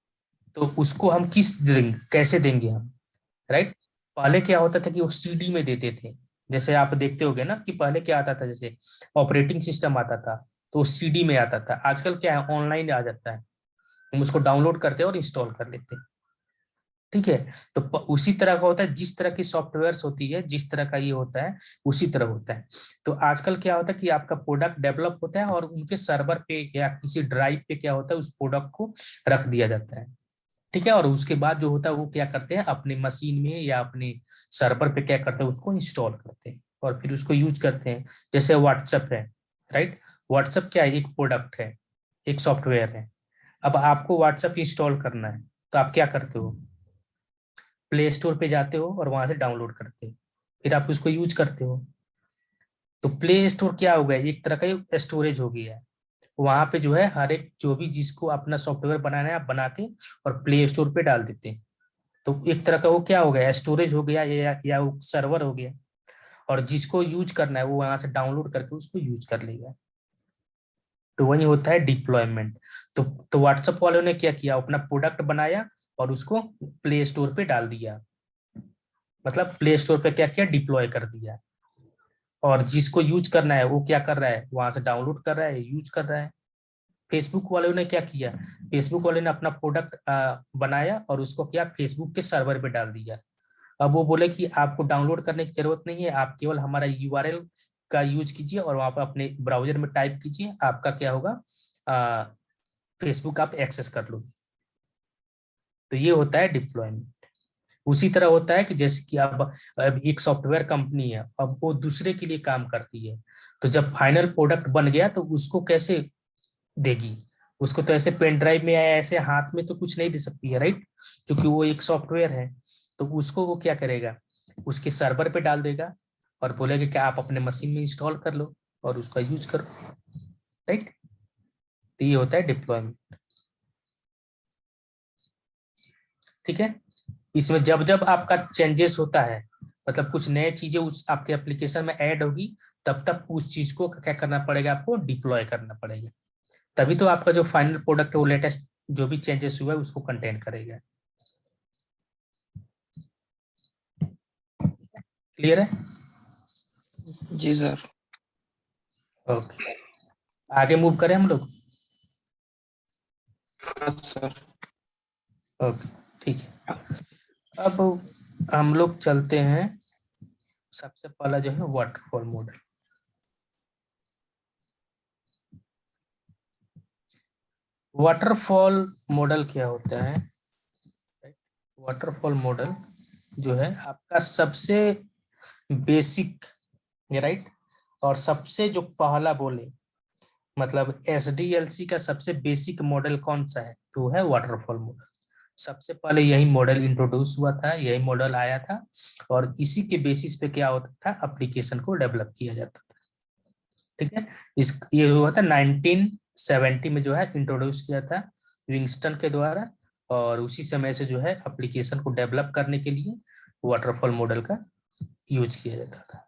S1: तो उसको हम कैसे देंगे हम, राइट। पहले क्या होता था कि वो सीडी में देते थे, जैसे आप देखते होगे ना कि पहले क्या आता था, जैसे ऑपरेटिंग सिस्टम आता था तो सीडी में आता था, आजकल क्या है ऑनलाइन आ जाता है, हम उसको डाउनलोड करते हैं और इंस्टॉल कर लेते हैं, ठीक है। तो उसी तरह का होता है, जिस तरह की सॉफ्टवेयर्स होती है, जिस तरह का ये होता है उसी तरह होता है। तो आजकल क्या होता है कि आपका प्रोडक्ट डेवलप होता है और उनके सर्वर पे या किसी ड्राइव पे क्या होता है उस प्रोडक्ट को रख दिया जाता है, ठीक है। और उसके बाद जो होता है वो क्या करते हैं अपने मशीन में या अपने सर्वर पे क्या करते हैं उसको इंस्टॉल करते हैं और फिर उसको यूज करते हैं। जैसे व्हाट्सएप है, राइट। व्हाट्सएप क्या है, एक प्रोडक्ट है, एक सॉफ्टवेयर है। अब आपको व्हाट्सएप इंस्टॉल करना है तो आप क्या करते हो, प्ले स्टोर पे जाते हो और वहां से डाउनलोड करते हो, फिर आप उसको यूज करते हो। तो प्ले स्टोर क्या हो गया, एक तरह का स्टोरेज हो गया है। वहां पे जो है हर एक जो भी जिसको अपना सॉफ्टवेयर बनाना है आप बना के और प्ले स्टोर पे डाल देते हैं। तो एक तरह का वो क्या हो गया, स्टोरेज हो गया या वो सर्वर हो गया। और जिसको यूज करना है वो वहां से डाउनलोड करके उसको यूज कर लेगा। तो वही होता है डिप्लॉयमेंट। तो व्हाट्सएप वालों ने क्या किया, अपना प्रोडक्ट बनाया और उसको प्ले स्टोर पे डाल दिया। मतलब प्ले स्टोर पे क्या किया, डिप्लॉय कर दिया। और जिसको यूज करना है वो क्या कर रहा है, वहां से डाउनलोड कर रहा है, यूज कर रहा है। फेसबुक वालों ने क्या किया, फेसबुक वाले ने अपना प्रोडक्ट बनाया और उसको क्या फेसबुक के सर्वर पे डाल दिया। अब वो बोले कि आपको डाउनलोड करने की जरूरत नहीं है, आप केवल हमारा यूआरएल का यूज कीजिए और वहां पर अपने ब्राउजर में टाइप कीजिए, आपका क्या होगा, फेसबुक आप एक्सेस कर लो। तो ये होता है डिप्लॉयमेंट। उसी तरह होता है कि जैसे कि अब एक सॉफ्टवेयर कंपनी है, अब वो दूसरे के लिए काम करती है। तो जब फाइनल प्रोडक्ट बन गया तो उसको कैसे देगी, उसको तो ऐसे पेन ड्राइव में या ऐसे हाथ में तो कुछ नहीं दे सकती है, राइट। क्योंकि वो एक सॉफ्टवेयर है। तो उसको वो क्या करेगा, उसके सर्वर पे डाल देगा और बोलेगा कि आप अपने मशीन में इंस्टॉल कर लो और उसका यूज करो, राइट। तो ये होता है डिप्लॉयमेंट। ठीक है। इसमें जब जब आपका चेंजेस होता है, मतलब कुछ नए चीजें उस आपके एप्लीकेशन में ऐड होगी, तब तब उस चीज को क्या करना पड़ेगा, आपको डिप्लॉय करना पड़ेगा। तभी तो आपका जो फाइनल प्रोडक्ट है वो लेटेस्ट जो भी चेंजेस हुआ है उसको कंटेन करेगा। क्लियर है?
S3: जी सर।
S1: ओके, आगे मूव करें हम लोग।
S3: हाँ सर।
S1: ओके, ठीक है। अब हम लोग चलते हैं, सबसे पहला जो है वाटरफॉल मॉडल। वाटरफॉल मॉडल क्या होता है, वाटरफॉल मॉडल जो है आपका सबसे बेसिक, राइट, और सबसे जो पहला बोले, मतलब एसडीएलसी का सबसे बेसिक मॉडल कौन सा है, तो है वाटरफॉल मॉडल। सबसे पहले यही मॉडल इंट्रोड्यूस हुआ था, यही मॉडल आया था और इसी के बेसिस पे क्या होता था, एप्लीकेशन को डेवलप किया जाता था। ठीक है। ये हुआ था 1970 में जो है इंट्रोड्यूस किया था विंगस्टन के द्वारा। और उसी समय से जो है एप्लीकेशन को डेवलप करने के लिए वाटरफॉल मॉडल का यूज किया जाता था।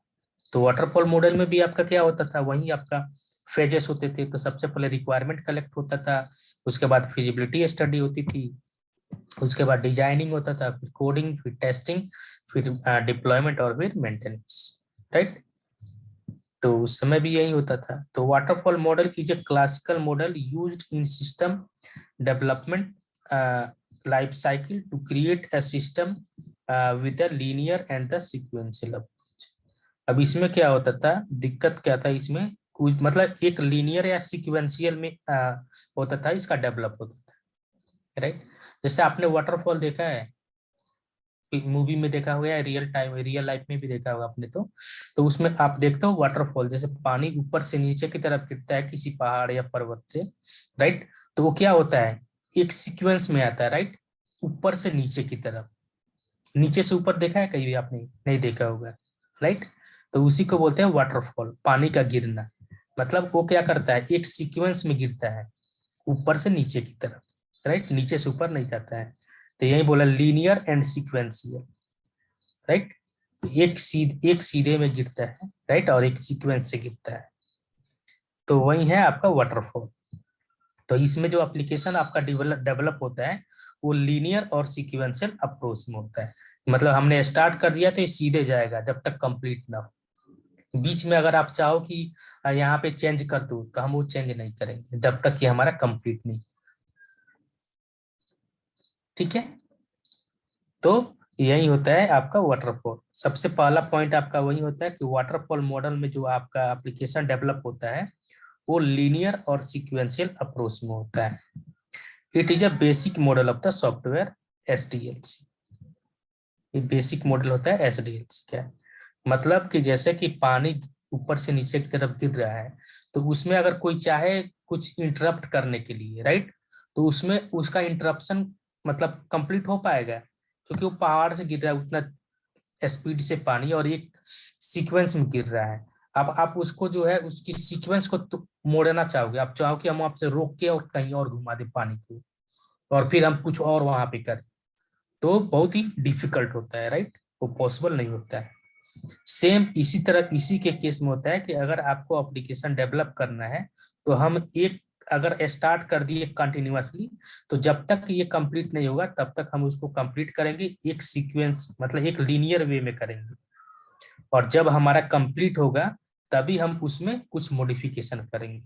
S1: तो वाटरफॉल मॉडल में भी आपका क्या होता था, वही आपका फेजेस होते थे। तो सबसे पहले रिक्वायरमेंट कलेक्ट होता था, उसके बाद फिजिबिलिटी स्टडी होती थी, उसके बाद डिजाइनिंग होता था, फिर कोडिंग, फिर टेस्टिंग, फिर डिप्लॉयमेंट और फिर मेंटेनेंस, राइट। तो उस समय भी यही होता था। तो waterfall model is a classical model used in system development life cycle to create a system with a linear and the sequential approach. अब इसमें क्या होता था, दिक्कत क्या था इसमें, कुछ मतलब एक लीनियर या सीक्वेंशियल में होता था, इसका डेवलप होता था, राइट। जैसे आपने वाटरफॉल देखा है, मूवी में देखा हुआ है, रियल टाइम रियल लाइफ में भी देखा होगा आपने। तो उसमें आप देखते हो वाटरफॉल, जैसे पानी ऊपर से नीचे की तरफ गिरता है किसी पहाड़ या पर्वत से, राइट। तो वो क्या होता है, एक सीक्वेंस में आता है, राइट, ऊपर से नीचे की तरफ। नीचे से ऊपर देखा है कहीं भी आपने, नहीं देखा होगा, राइट। तो उसी को बोलते हैं वाटरफॉल, पानी का गिरना। मतलब वो क्या करता है, एक सीक्वेंस में गिरता है ऊपर से नीचे की तरफ, राइट, नीचे से ऊपर नहीं जाता है। तो यही बोला लीनियर एंड सीक्वेंशियल, राइट। एक सीधे में गिरता है, राइट, और एक सीक्वेंस से गिरता है। तो वही है आपका वाटरफॉल। तो इसमें जो एप्लीकेशन आपका डेवलप होता है वो लीनियर और सीक्वेंशियल अप्रोच में होता है। मतलब हमने स्टार्ट कर दिया तो ये सीधे जाएगा जब तक कंप्लीट ना हो। बीच में अगर आप चाहो कि यहाँ पे चेंज कर दो तो हम वो चेंज नहीं करेंगे जब तक कि हमारा कंप्लीट नहीं। ठीक है। तो यही होता है आपका वाटरफॉल। सबसे पहला पॉइंट आपका वही होता है कि वाटरफॉल मॉडल में जो आपका एप्लीकेशन डेवलप होता है वो लीनियर और सीक्वेंशियल अप्रोच में होता है। It is a basic model of the software SDLC. ये बेसिक मॉडल होता है एसडीएलसी। क्या है मतलब कि जैसे कि पानी ऊपर से नीचे की तरफ गिर रहा है, तो उसमें अगर कोई चाहे कुछ इंटरप्ट करने के लिए, राइट, तो उसमें उसका इंटरप्शन मतलब कंप्लीट हो पाएगा, क्योंकि वो पहाड़ से गिर रहा है, उतना स्पीड से पानी और एक सीक्वेंस में गिर रहा है। अब आप उसको जो है उसकी सीक्वेंस को मोड़ना चाहोगे, आप चाहो कि हम आपसे रोक के और कहीं और घुमा दे पानी को और फिर हम कुछ और वहां पे करें, तो बहुत ही डिफिकल्ट होता है, राइट, वो पॉसिबल नहीं होता है। सेम इसी तरह इसी के केस में होता है कि अगर आपको एप्लीकेशन डेवलप करना है तो हम एक अगर स्टार्ट कर दिए कंटिन्यूअसली, तो जब तक ये कंप्लीट नहीं होगा तब तक हम उसको कंप्लीट करेंगे एक सीक्वेंस, मतलब एक लीनियर वे में करेंगे, और जब हमारा कंप्लीट होगा तभी हम उसमें कुछ मॉडिफिकेशन करेंगे।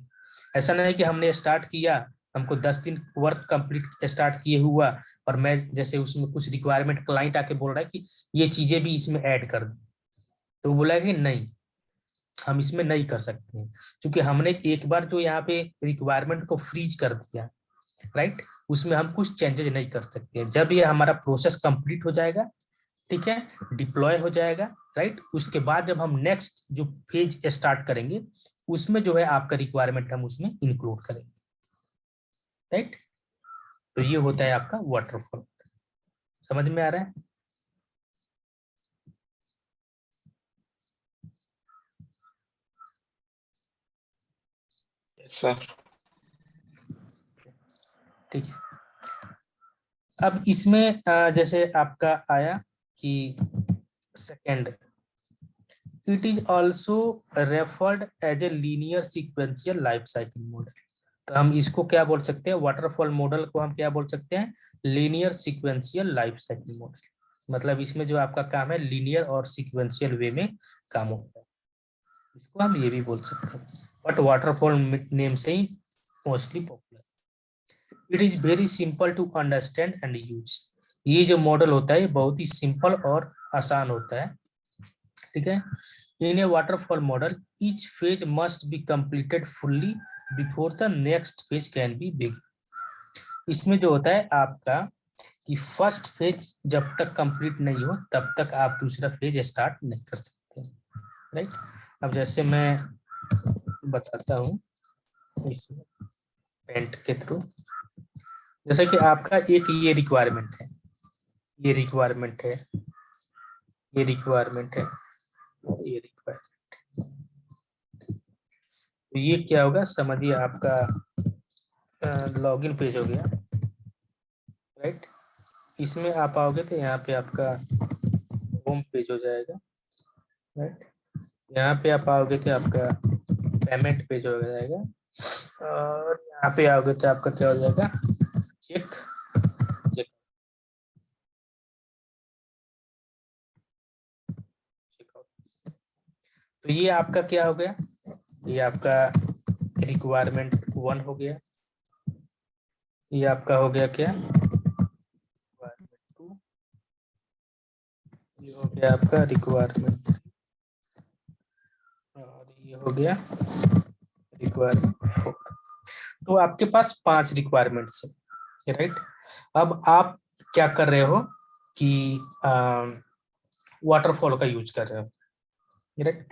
S1: ऐसा नहीं है कि हमने स्टार्ट किया, हमको 10 दिन वर्क कंप्लीट स्टार्ट किए हुआ और मैं जैसे उसमें कुछ रिक्वायरमेंट क्लाइंट आके बोल रहा है कि ये चीजें भी इसमें ऐड कर दो, तो बोला कि नहीं, हम इसमें नहीं कर सकते हैं, क्योंकि हमने एक बार जो यहाँ पे रिक्वायरमेंट को फ्रीज कर दिया, राइट, उसमें हम कुछ चेंजेस नहीं कर सकते हैं। जब ये हमारा प्रोसेस कंप्लीट हो जाएगा, ठीक है, डिप्लॉय हो जाएगा, राइट, उसके बाद जब हम नेक्स्ट जो फेज स्टार्ट करेंगे उसमें जो है आपका रिक्वायरमेंट हम उसमें इंक्लूड करेंगे, राइट। तो ये होता है आपका वाटरफॉल। समझ में आ रहा है?
S3: सर।
S1: ठीक है। अब इसमें जैसे आपका आया कि second, it is also referred as a linear sequential life cycle model. तो हम इसको क्या बोल सकते हैं, वाटरफॉल मॉडल को हम क्या बोल सकते हैं, linear sequential life cycle model. मतलब इसमें जो आपका काम है लीनियर और सीक्वेंशियल वे में काम होता है, इसको हम ये भी बोल सकते हैं, बट वाटरफॉल नेम से ही mostly popular. It is very simple to understand and use. ये जो मॉडल होता है बहुत ही सिंपल और आसान होता है, ठीक है। In a waterfall model each phase must be completed fully before the next phase can be begin. इसमें जो होता है आपका कि फर्स्ट फेज जब तक कंप्लीट नहीं हो तब तक आप दूसरा फेज स्टार्ट नहीं कर सकते, राइट। अब जैसे मैं बताता हूँ इसमें पेंट के थ्रू, जैसे कि आपका एक ये रिक्वायरमेंट है, ये रिक्वायरमेंट है, ये रिक्वायरमेंट है, ये रिक्वायरमेंट, तो ये क्या होगा समझिए, आपका लॉगिन पेज हो गया, राइट। इसमें आप आओगे तो यहाँ पे आपका होम पेज हो जाएगा, राइट। यहाँ पे आप आओगे तो आपका पेमेंट पेज हो जाएगा, और यहाँ पे आओगे तो आपका क्या हो जाएगा, चेक चेक चेकआउट। तो ये आपका क्या हो गया, ये आपका रिक्वायरमेंट 1 हो गया, ये आपका हो गया क्या, रिक्वायरमेंट 2, ये हो गया आपका रिक्वायरमेंट 3, और ये हो गया रिक्वायरमेंट 4। तो आपके पास 5 रिक्वायरमेंट्स है, राइट। अब आप क्या कर रहे हो कि वाटरफॉल का यूज कर रहे हो, राइट।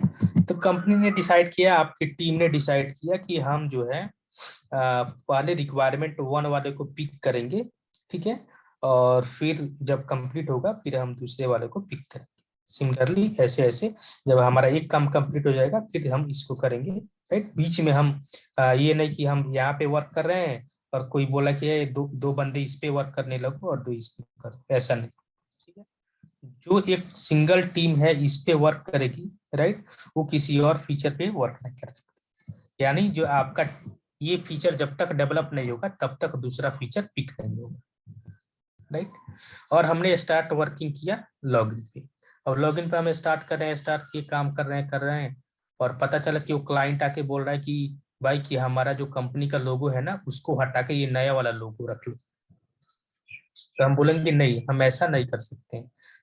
S1: तो कंपनी ने डिसाइड किया, आपकी टीम ने डिसाइड किया कि हम जो है पहले रिक्वायरमेंट 1 वाले को पिक करेंगे, ठीक है, और फिर जब कंप्लीट होगा फिर हम दूसरे वाले को पिक करेंगे। सिमिलरली ऐसे ऐसे जब हमारा एक काम कंप्लीट हो जाएगा फिर हम इसको करेंगे, राइट। बीच में हम ये नहीं कि हम यहाँ पे वर्क कर रहे हैं और कोई बोला कि ये दो बंदे इस पे वर्क करने लगो और 2 इस पे करो, ऐसा नहीं, ठीक है। जो एक सिंगल टीम है इस पे वर्क करेगी, राइट, वो किसी और फीचर पे वर्क नहीं कर सकती। यानी जो आपका ये फीचर जब तक डेवलप नहीं होगा तब तक दूसरा फीचर पिक नहीं होगा, राइट। और हमने स्टार्ट वर्किंग किया लॉगिन पे, और लॉगिन पे हम स्टार्ट कर रहे हैं, स्टार्ट किए, काम कर रहे हैं, और पता चला कि वो क्लाइंट आके बोल रहा है कि भाई कि हमारा जो कंपनी का लोगो है ना उसको हटा के ये नया वाला लोगो रख लो। तो हम बोलेंगे नहीं, हम ऐसा नहीं कर सकते,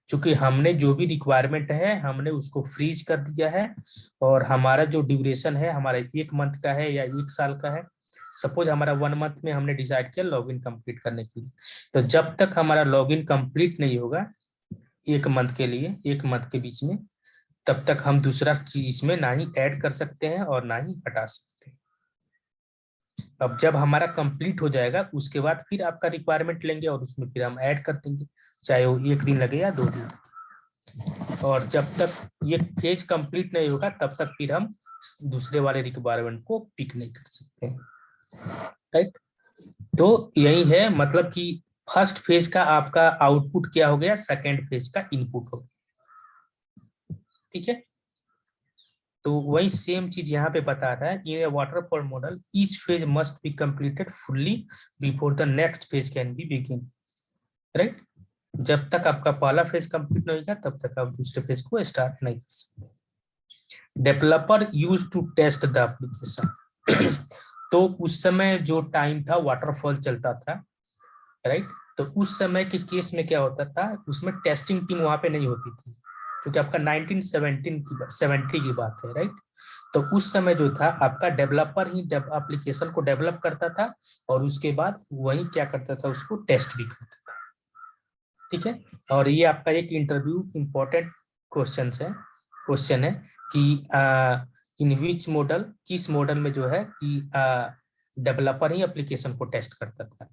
S1: क्योंकि हमने जो भी रिक्वायरमेंट है हमने उसको फ्रीज कर दिया है, और हमारा जो ड्यूरेशन है हमारा 1 मंथ का है या 1 साल का है। सपोज हमारा 1 मंथ में हमने डिसाइड किया लॉगिन कंप्लीट करने के लिए, तो जब तक हमारा लॉगिन कंप्लीट नहीं होगा 1 मंथ के लिए, 1 मंथ के बीच में, तब तक हम दूसरा चीज इसमें ना ही ऐड कर सकते हैं और ना ही हटा सकते हैं। अब जब हमारा कंप्लीट हो जाएगा उसके बाद फिर आपका रिक्वायरमेंट लेंगे और उसमें फिर हम ऐड कर देंगे, चाहे वो 1 दिन लगे या 2 दिन। और जब तक ये फेज कंप्लीट नहीं होगा तब तक फिर हम दूसरे वाले रिक्वायरमेंट को पिक नहीं कर सकते, राइट। तो यही है, मतलब कि फर्स्ट फेज का आपका आउटपुट क्या हो गया, सेकेंड फेज का इनपुट हो गया, ठीक है। तो वही सेम चीज यहाँ पे बता रहा है, in a waterfall model each phase must be completed fully before the next phase can be begin, right. जब तक आपका पहला फेज कंप्लीट नहीं होगा तब तक आप दूसरे फेज को स्टार्ट नहीं कर सकते। Developer use to test the application. तो उस समय जो टाइम था वाटरफॉल चलता था, राइट। तो उस समय के केस में क्या होता था, उसमें टेस्टिंग टीम वहां पे नहीं होती थी, क्योंकि आपका 1970 की बात है, राइट। तो उस समय जो था आपका डेवलपर ही एप्लीकेशन को डेवलप करता था और उसके बाद वही क्या करता था, उसको टेस्ट भी करता था, ठीक है। और ये आपका एक इंटरव्यू इंपॉर्टेंट क्वेश्चन है कि इन विच मॉडल, किस मॉडल में जो है कि डेवलपर ही एप्लीकेशन को टेस्ट करता था,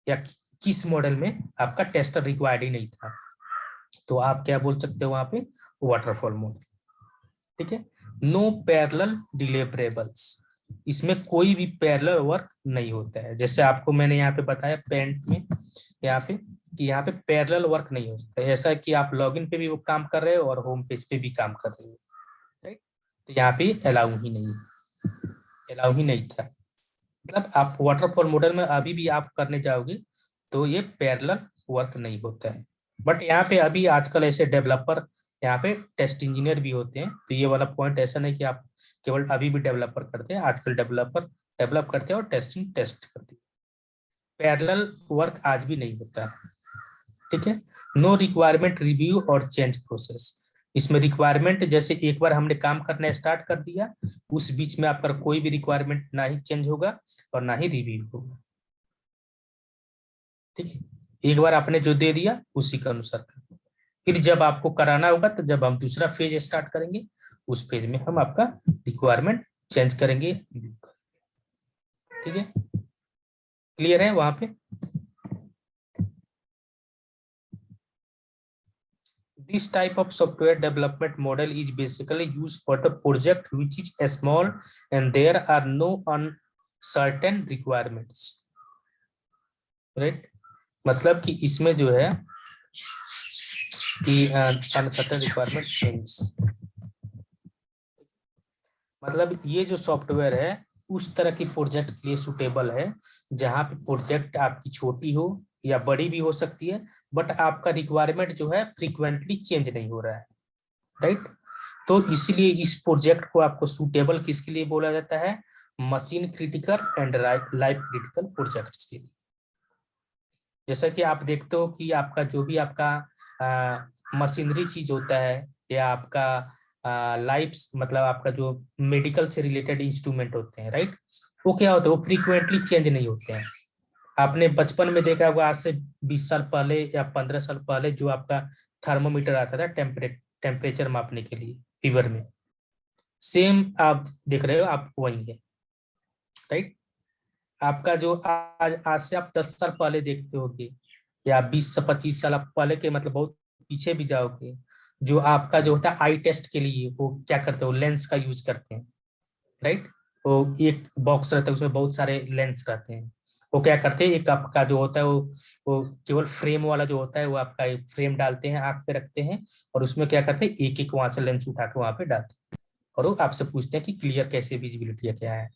S1: या किस मॉडल में आपका टेस्टर रिक्वायर्ड ही नहीं था। तो आप क्या बोल सकते हो वहां पे, वाटरफॉल मॉडल, ठीक है। नो पैरेलल डिलीवरेबल्स, इसमें कोई भी पैरेलल वर्क नहीं होता है। जैसे आपको मैंने यहाँ पे बताया पेंट में यहाँ पे कि यहाँ पे पैरेलल वर्क नहीं हो सकता है, ऐसा कि आप लॉगिन पे भी वो काम कर रहे हो और होम पेज पे भी काम कर रहे हो, राइट। तो यहाँ पे अलाउ ही नहीं था। मतलब आप वाटरफॉल मॉडल में अभी भी आप करने जाओगे तो ये पैरेलल वर्क नहीं होता है। बट यहाँ पे अभी आजकल ऐसे डेवलपर यहाँ पे टेस्ट इंजीनियर भी होते हैं, तो ये वाला पॉइंट ऐसा नहीं कि आप केवल अभी भी डेवलपर करते हैं, आजकल डेवलपर डेवलप करते हैं और टेस्ट करते हैं। पैरेलल वर्क आज भी नहीं होता है, ठीक है। नो रिक्वायरमेंट रिव्यू और चेंज प्रोसेस, इसमें रिक्वायरमेंट जैसे एक बार हमने काम करना स्टार्ट कर दिया, उस बीच में आपका कोई भी रिक्वायरमेंट ना ही चेंज होगा और ना ही रिव्यू होगा, ठीक है। एक बार आपने जो दे दिया उसी के अनुसार करना। फिर जब आपको कराना होगा तो जब हम दूसरा फेज स्टार्ट करेंगे उस फेज में हम आपका रिक्वायरमेंट चेंज करेंगे, ठीक है। क्लियर है वहां पे। This type of software development model is basically used for the project which is small and there are no uncertain requirements, right? मतलब कि इसमें जो है कि अनसर्टेन रिक्वायरमेंट चेंज, मतलब ये जो सॉफ्टवेयर है उस तरह की प्रोजेक्ट के लिए सुटेबल है जहां पे प्रोजेक्ट आपकी छोटी हो या बड़ी भी हो सकती है, बट आपका रिक्वायरमेंट जो है फ्रीक्वेंटली चेंज नहीं हो रहा है, राइट। तो इसलिए इस प्रोजेक्ट को आपको सुटेबल किसके लिए बोला जाता है, machine critical and life critical projects के लिए। जैसा कि आप देखते हो कि आपका जो भी आपका मशीनरी चीज होता है या आपका लाइफ मतलब आपका जो मेडिकल से रिलेटेड इंस्ट्रूमेंट होते हैं, राइट, वो क्या होता है, वो फ्रीक्वेंटली चेंज नहीं होते हैं। आपने बचपन में देखा होगा, आज से 20 साल पहले या 15 साल पहले जो आपका थर्मोमीटर आता था टेम्परेचर मापने के लिए फीवर में, सेम आप देख रहे हो आप वही है, राइट। आपका जो आज से आप 10 साल पहले देखते होगे या 20 से 25 साल पहले के मतलब बहुत पीछे भी जाओगे, जो आपका जो होता है आई टेस्ट के लिए वो क्या करते हो, लेंस का यूज करते हैं, राइट। वो एक बॉक्स रहता है उसमें बहुत सारे लेंस रहते हैं, वो क्या करते हैं, एक आपका जो होता है वो केवल फ्रेम वाला जो होता है वो आपका एक फ्रेम डालते हैं, आंख पे रखते हैं और उसमें क्या करते हैं, एक एक वहां से लेंस उठा के वहां पे डालते हैं और वो आपसे पूछते हैं कि क्लियर कैसे विजिबिलिटी क्या है,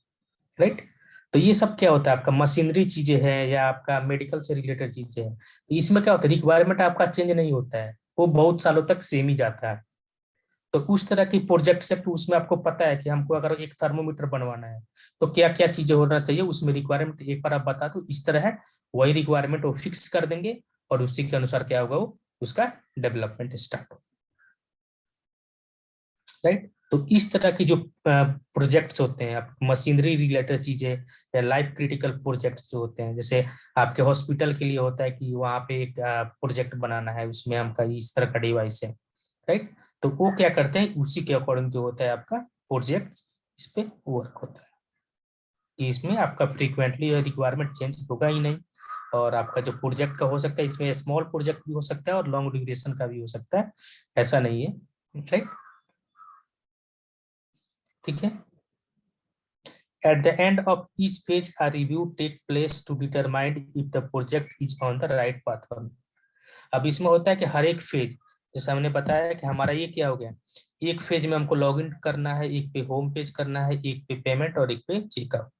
S1: राइट। तो ये सब क्या होता है, आपका मशीनरी चीजें हैं या आपका मेडिकल से रिलेटेड चीजें हैं, तो इसमें क्या होता है, रिक्वायरमेंट आपका चेंज नहीं होता है, वो बहुत सालों तक सेम ही जाता है। तो उस तरह की प्रोजेक्ट से उसमें आपको पता है कि हमको अगर एक थर्मोमीटर बनवाना है तो क्या क्या चीजें होना चाहिए उसमें, रिक्वायरमेंट एक बार आप बता दो इस तरह है, वही रिक्वायरमेंट वो फिक्स कर देंगे और उसी के अनुसार क्या होगा, वो उसका डेवलपमेंट स्टार्ट होगा, राइट। तो इस तरह की जो प्रोजेक्ट्स होते हैं, मशीनरी रिलेटेड चीजें या लाइफ क्रिटिकल प्रोजेक्ट्स जो होते हैं, जैसे आपके हॉस्पिटल के लिए होता है कि वहां पे एक प्रोजेक्ट बनाना है, उसमें हमका इस तरह का डिवाइस है, राइट। तो वो क्या करते हैं, उसी के अकॉर्डिंग जो होता है आपका प्रोजेक्ट इस पे वर्क होता है कि इसमें आपका फ्रीक्वेंटली रिक्वायरमेंट चेंज होगा ही नहीं, और आपका जो प्रोजेक्ट का हो सकता है, इसमें स्मॉल प्रोजेक्ट भी हो सकता है और लॉन्ग ड्यूरेशन का भी हो सकता है, ऐसा नहीं है, राइट। ठीक है। At the end of each page, a review take place to determine if the project is on the right path or not. अब इसमें होता है कि हर एक फेज, जैसे हमने बताया कि हमारा ये क्या हो गया, एक फेज में हमको लॉग इन करना है, एक पे होम पेज करना है, एक पे पेमेंट और एक पे चेकआउट।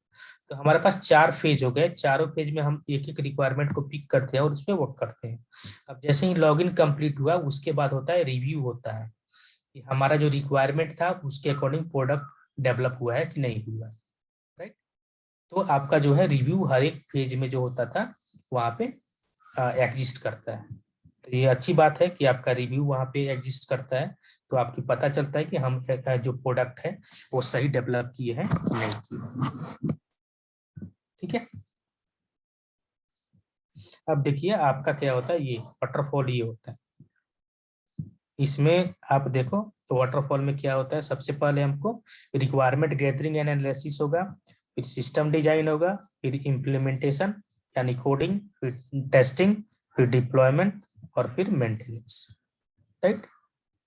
S1: तो हमारे पास 4 फेज हो गए, चारों फेज में हम एक एक रिक्वायरमेंट को पिक करते हैं और उस पर वर्क करते हैं। अब जैसे ही लॉग इन कंप्लीट हुआ, उसके बाद होता है रिव्यू, होता है कि हमारा जो रिक्वायरमेंट था उसके अकॉर्डिंग प्रोडक्ट डेवलप हुआ है कि नहीं हुआ, राइट। तो आपका जो है रिव्यू हर एक पेज में जो होता था वहां पे एग्जिस्ट करता है। तो ये अच्छी बात है कि आपका रिव्यू वहां पे एग्जिस्ट करता है, तो आपको पता चलता है कि हम जो प्रोडक्ट है वो सही डेवलप किए हैं कि नहीं किए। ठीक है। अब देखिए आपका क्या होता है, ये वाटरफॉल ये होता है। इसमें आप देखो तो वाटरफॉल में क्या होता है, सबसे पहले हमको रिक्वायरमेंट गैदरिंग एंड एनालिसिस होगा, फिर सिस्टम डिजाइन होगा, फिर इम्प्लीमेंटेशन यानी कोडिंग, फिर टेस्टिंग, फिर डिप्लॉयमेंट और फिर मेंटेनेंस, राइट।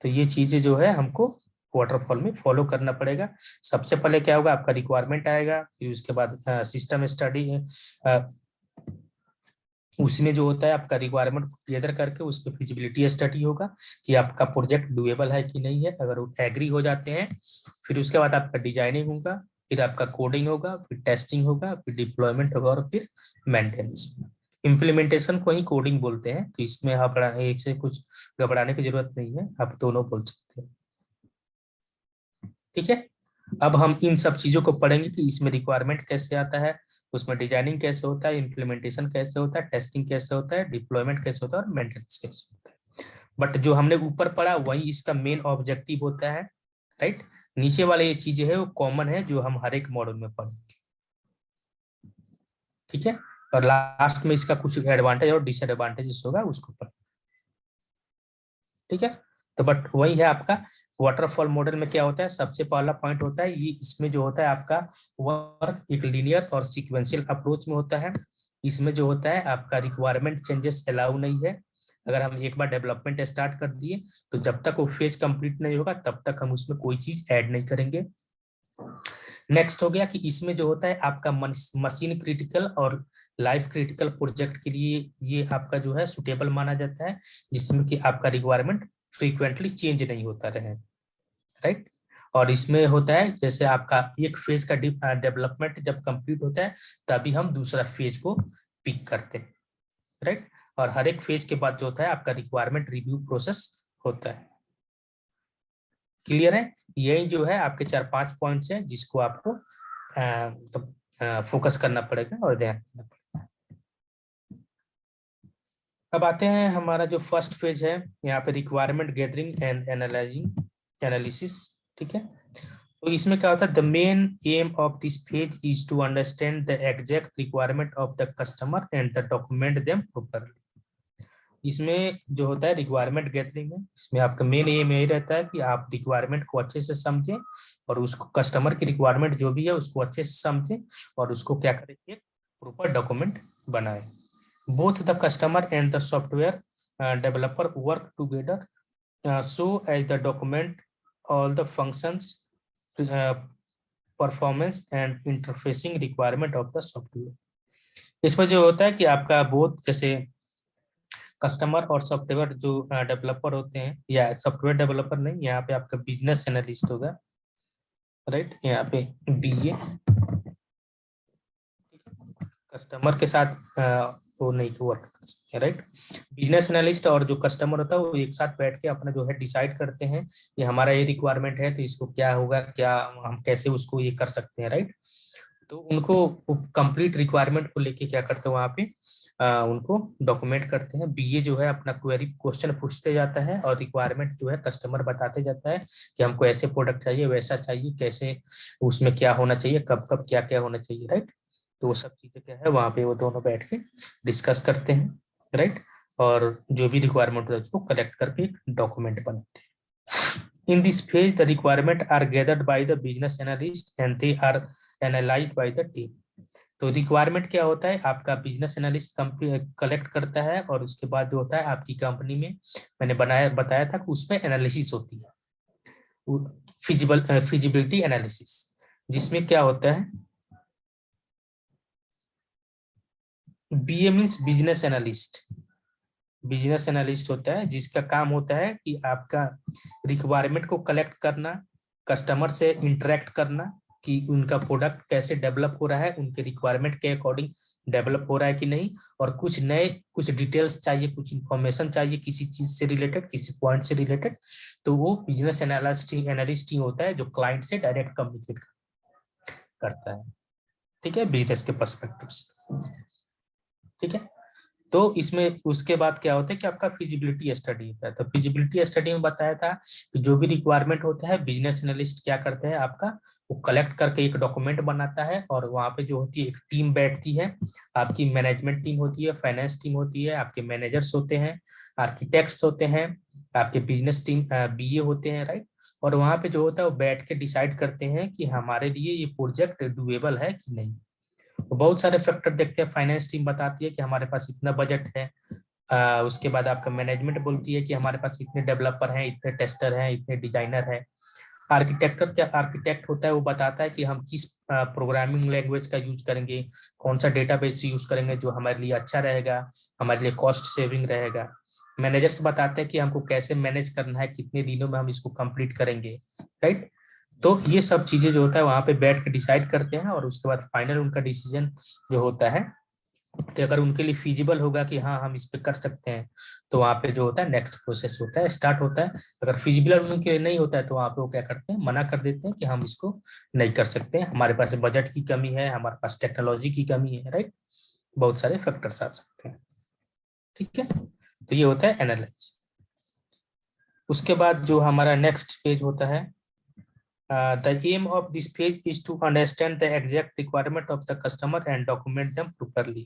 S1: तो ये चीजें जो है हमको वाटरफॉल में फॉलो करना पड़ेगा। सबसे पहले क्या होगा, आपका रिक्वायरमेंट आएगा, फिर उसके बाद सिस्टम स्टडी, उसमें जो होता है आपका रिक्वायरमेंट गैदर करके उस पर फिजिबिलिटी स्टडी होगा कि आपका प्रोजेक्ट डुएबल है कि नहीं है। अगर वो एग्री हो जाते हैं, फिर उसके बाद आपका डिजाइनिंग होगा, फिर आपका कोडिंग होगा, फिर टेस्टिंग होगा, फिर डिप्लॉयमेंट होगा और फिर मेंटेनेंस। इम्प्लीमेंटेशन को ही कोडिंग बोलते हैं, तो इसमें आप एक से कुछ घबराने की जरूरत नहीं है, आप दोनों बोल सकते हैं। ठीक है। अब हम इन सब चीजों को पढ़ेंगे कि इसमें रिक्वायरमेंट कैसे आता है, उसमें डिजाइनिंग कैसे होता है, इम्प्लीमेंटेशन कैसे होता है, टेस्टिंग कैसे होता है, डिप्लॉयमेंट कैसे होता है और मेंटेनेंस कैसे होता है। बट जो हमने ऊपर पढ़ा वही इसका मेन ऑब्जेक्टिव होता है, राइट। नीचे वाले ये चीजें है वो कॉमन है जो हम हर एक मॉड्यूल में पढ़ेंगे। ठीक है। और लास्ट में इसका कुछ एडवांटेज और डिसएडवांटेजेस होगा उसको पढ़। ठीक है। तो बट वही है आपका वाटरफॉल मॉडल में क्या होता है, सबसे पहला पॉइंट होता है ये, इसमें जो होता है आपका वर्क एक लीनियर और सीक्वेंशियल अप्रोच में होता है। इसमें जो होता है आपका रिक्वायरमेंट चेंजेस अलाउ नहीं है। अगर हम एक बार डेवलपमेंट स्टार्ट कर दिए तो जब तक वो फेज कंप्लीट नहीं होगा तब तक हम उसमें कोई चीज ऐड नहीं करेंगे। नेक्स्ट हो गया कि इसमें जो होता है आपका मशीन क्रिटिकल और लाइफ क्रिटिकल प्रोजेक्ट के लिए ये आपका जो है सुटेबल माना जाता है, जिसमें कि आपका रिक्वायरमेंट फ्रीक्वेंटली चेंज नहीं होता रहे, राइट। और इसमें होता है जैसे आपका एक फेज का डेवलपमेंट जब कंप्लीट होता है तभी हम दूसरा फेज को पिक करते हैं, राइट। और हर एक फेज के बाद जो होता है आपका रिक्वायरमेंट रिव्यू प्रोसेस होता है। क्लियर है। यही जो है आपके 4-5 पॉइंट्स हैं जिसको आपको फोकस करना पड़ेगा और ध्यान देना पड़ेगा। अब आते हैं हमारा जो फर्स्ट फेज है, यहाँ पे रिक्वायरमेंट गैदरिंग एंड एनालिसिस। ठीक है। तो इसमें क्या होता है, the main aim of this phase is to understand the exact requirement of the customer and the document them properly. इसमें जो होता है रिक्वायरमेंट गैदरिंग में, इसमें आपका मेन एम यही रहता है कि आप रिक्वायरमेंट को अच्छे से समझें और उसको कस्टमर की रिक्वायरमेंट जो भी है उसको अच्छे से समझें और उसको क्या करें, एक प्रॉपर डॉक्यूमेंट बनाएं। Both the customer and the software developer work together so as the document all the functions, performance and interfacing requirement of the software. इसमें जो होता है कि आपका बोथ जैसे कस्टमर और सॉफ्टवेयर जो डेवलपर होते हैं, या सॉफ्टवेयर डेवलपर नहीं, यहाँ पे आपका बिजनेस एनालिस्ट होगा, राइट। यहाँ पे बीए कस्टमर के साथ वो नहीं वर्क कर सकते, राइट। बिजनेस एनालिस्ट और जो कस्टमर होता है वो एक साथ बैठ के अपना जो है डिसाइड करते हैं कि हमारा ये रिक्वायरमेंट है तो इसको क्या होगा, क्या हम कैसे उसको ये कर सकते हैं, राइट। तो उनको कंप्लीट रिक्वायरमेंट को लेके क्या करते हैं वहाँ पे उनको डॉक्यूमेंट करते हैं। बीए जो है अपना क्वेरी क्वेश्चन पूछते जाता है और रिक्वायरमेंट जो है कस्टमर बताते जाता है कि हमको ऐसे प्रोडक्ट चाहिए, वैसा चाहिए, कैसे उसमें क्या होना चाहिए, कब कब क्या क्या होना चाहिए, राइट। तो वो सब चीजें क्या है वहाँ पे वो दोनों बैठ के डिस्कस करते हैं, राइट। और जो भी रिक्वायरमेंट होता है उसको कलेक्ट करके एक डॉक्यूमेंट बनाते हैं। In this phase, the requirements are gathered by the business analyst and they are analyzed by the team. तो रिक्वायरमेंट क्या होता है, आपका बिजनेस एनालिस्ट कलेक्ट करता है और उसके बाद जो होता है आपकी कंपनी में मैंने बताया था कि उसमें एनालिसिस होती है, फिजिबिलिटी एनालिसिस, जिसमें क्या होता है, BA means business analyst. Business analyst होता है जिसका काम होता है कि आपका रिक्वायरमेंट को कलेक्ट करना, कस्टमर से इंटरेक्ट करना कि उनका प्रोडक्ट कैसे डेवलप हो रहा है, उनके रिक्वायरमेंट के अकॉर्डिंग डेवलप हो रहा है कि नहीं, और कुछ डिटेल्स चाहिए, कुछ इंफॉर्मेशन चाहिए किसी चीज से रिलेटेड, किसी पॉइंट से रिलेटेड, तो वो बिजनेस एनालिस्ट ही होता है जो क्लाइंट से डायरेक्ट कम्युनिकेट करता है। ठीक है, बिजनेस के पर्सपेक्टिव से। ठीक है, तो इसमें उसके बाद क्या होता है कि आपका फिजिबिलिटी स्टडी होता है। तो फिजिबिलिटी स्टडी में बताया था कि जो भी रिक्वायरमेंट होता है बिजनेस एनालिस्ट क्या करते हैं, आपका वो कलेक्ट करके एक डॉक्यूमेंट बनाता है, और वहां पे जो होती है एक टीम बैठती है, आपकी मैनेजमेंट टीम होती है, फाइनेंस टीम होती है, आपके मैनेजर्स होते हैं, आर्किटेक्ट्स होते हैं, आपके बिजनेस टीम बीए होते हैं, राइट। और वहां पे जो होता है वो बैठ के डिसाइड करते हैं कि हमारे लिए ये प्रोजेक्ट डुएबल है कि नहीं। तो बहुत सारे फैक्टर देखते हैं, फाइनेंस टीम बताती है कि हमारे पास इतना बजट है, उसके बाद आपका मैनेजमेंट बोलती है कि हमारे पास इतने डेवलपर हैं, इतने टेस्टर हैं, इतने डिजाइनर हैं। आर्किटेक्ट होता है, वो बताता है कि हम किस प्रोग्रामिंग लैंग्वेज का यूज करेंगे, कौन सा डेटाबेस यूज करेंगे जो हमारे लिए अच्छा रहेगा, हमारे लिए कॉस्ट सेविंग रहेगा। मैनेजर्स बताते हैं कि हमको कैसे मैनेज करना है, कितने दिनों में हम इसको कंप्लीट करेंगे, राइट। तो ये सब चीजें जो होता है वहां पे बैठ के डिसाइड करते हैं, और उसके बाद फाइनल उनका डिसीजन जो होता है कि अगर उनके लिए फिजिबल होगा कि हाँ हम इस पे कर सकते हैं, तो वहां पे जो होता है नेक्स्ट प्रोसेस होता है, स्टार्ट होता है। अगर फिजिबल उनके लिए नहीं होता है तो वहां पे वो क्या करते हैं, मना कर देते हैं कि हम इसको नहीं कर सकते हैं, हमारे पास बजट की कमी है, हमारे पास टेक्नोलॉजी की कमी है, राइट। बहुत सारे फैक्टर्स आ सकते हैं। ठीक है, तो ये होता है एनालिसिस। उसके बाद जो हमारा नेक्स्ट पेज होता है, the aim of this page is to understand the exact requirement of the customer and document them properly.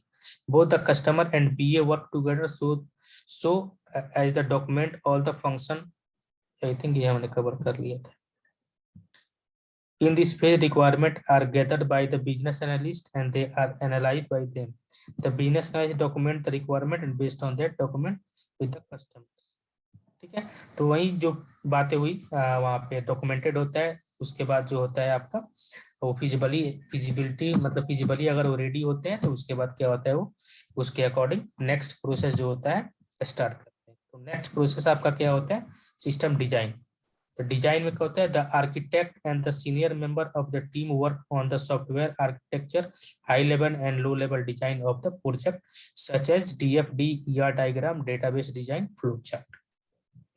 S1: Both the customer and BA work together so as the document all the function. I think ये हमने cover कर लिया था. In this page, requirements are gathered by the business analyst and they are analyzed by them. The business analyst document the requirement and based on that document with the customers. ठीक है, तो वही जो बातें हुई वहाँ पे डॉक्यूमेंटेड होता है। उसके बाद जो होता है आपका वो फिजिबिलिटी मतलब फिजिबली अगर वो रेडी होते हैं तो उसके बाद क्या होता है, वो उसके अकॉर्डिंग नेक्स्ट प्रोसेस जो होता है स्टार्ट करते हैं। तो नेक्स्ट प्रोसेस आपका क्या होता है, सिस्टम डिजाइन। तो डिजाइन में क्या होता है, the architect and the senior member of the team work on the software architecture, high level and low level design of the project such as DFD, ER diagram, database design, flow chart.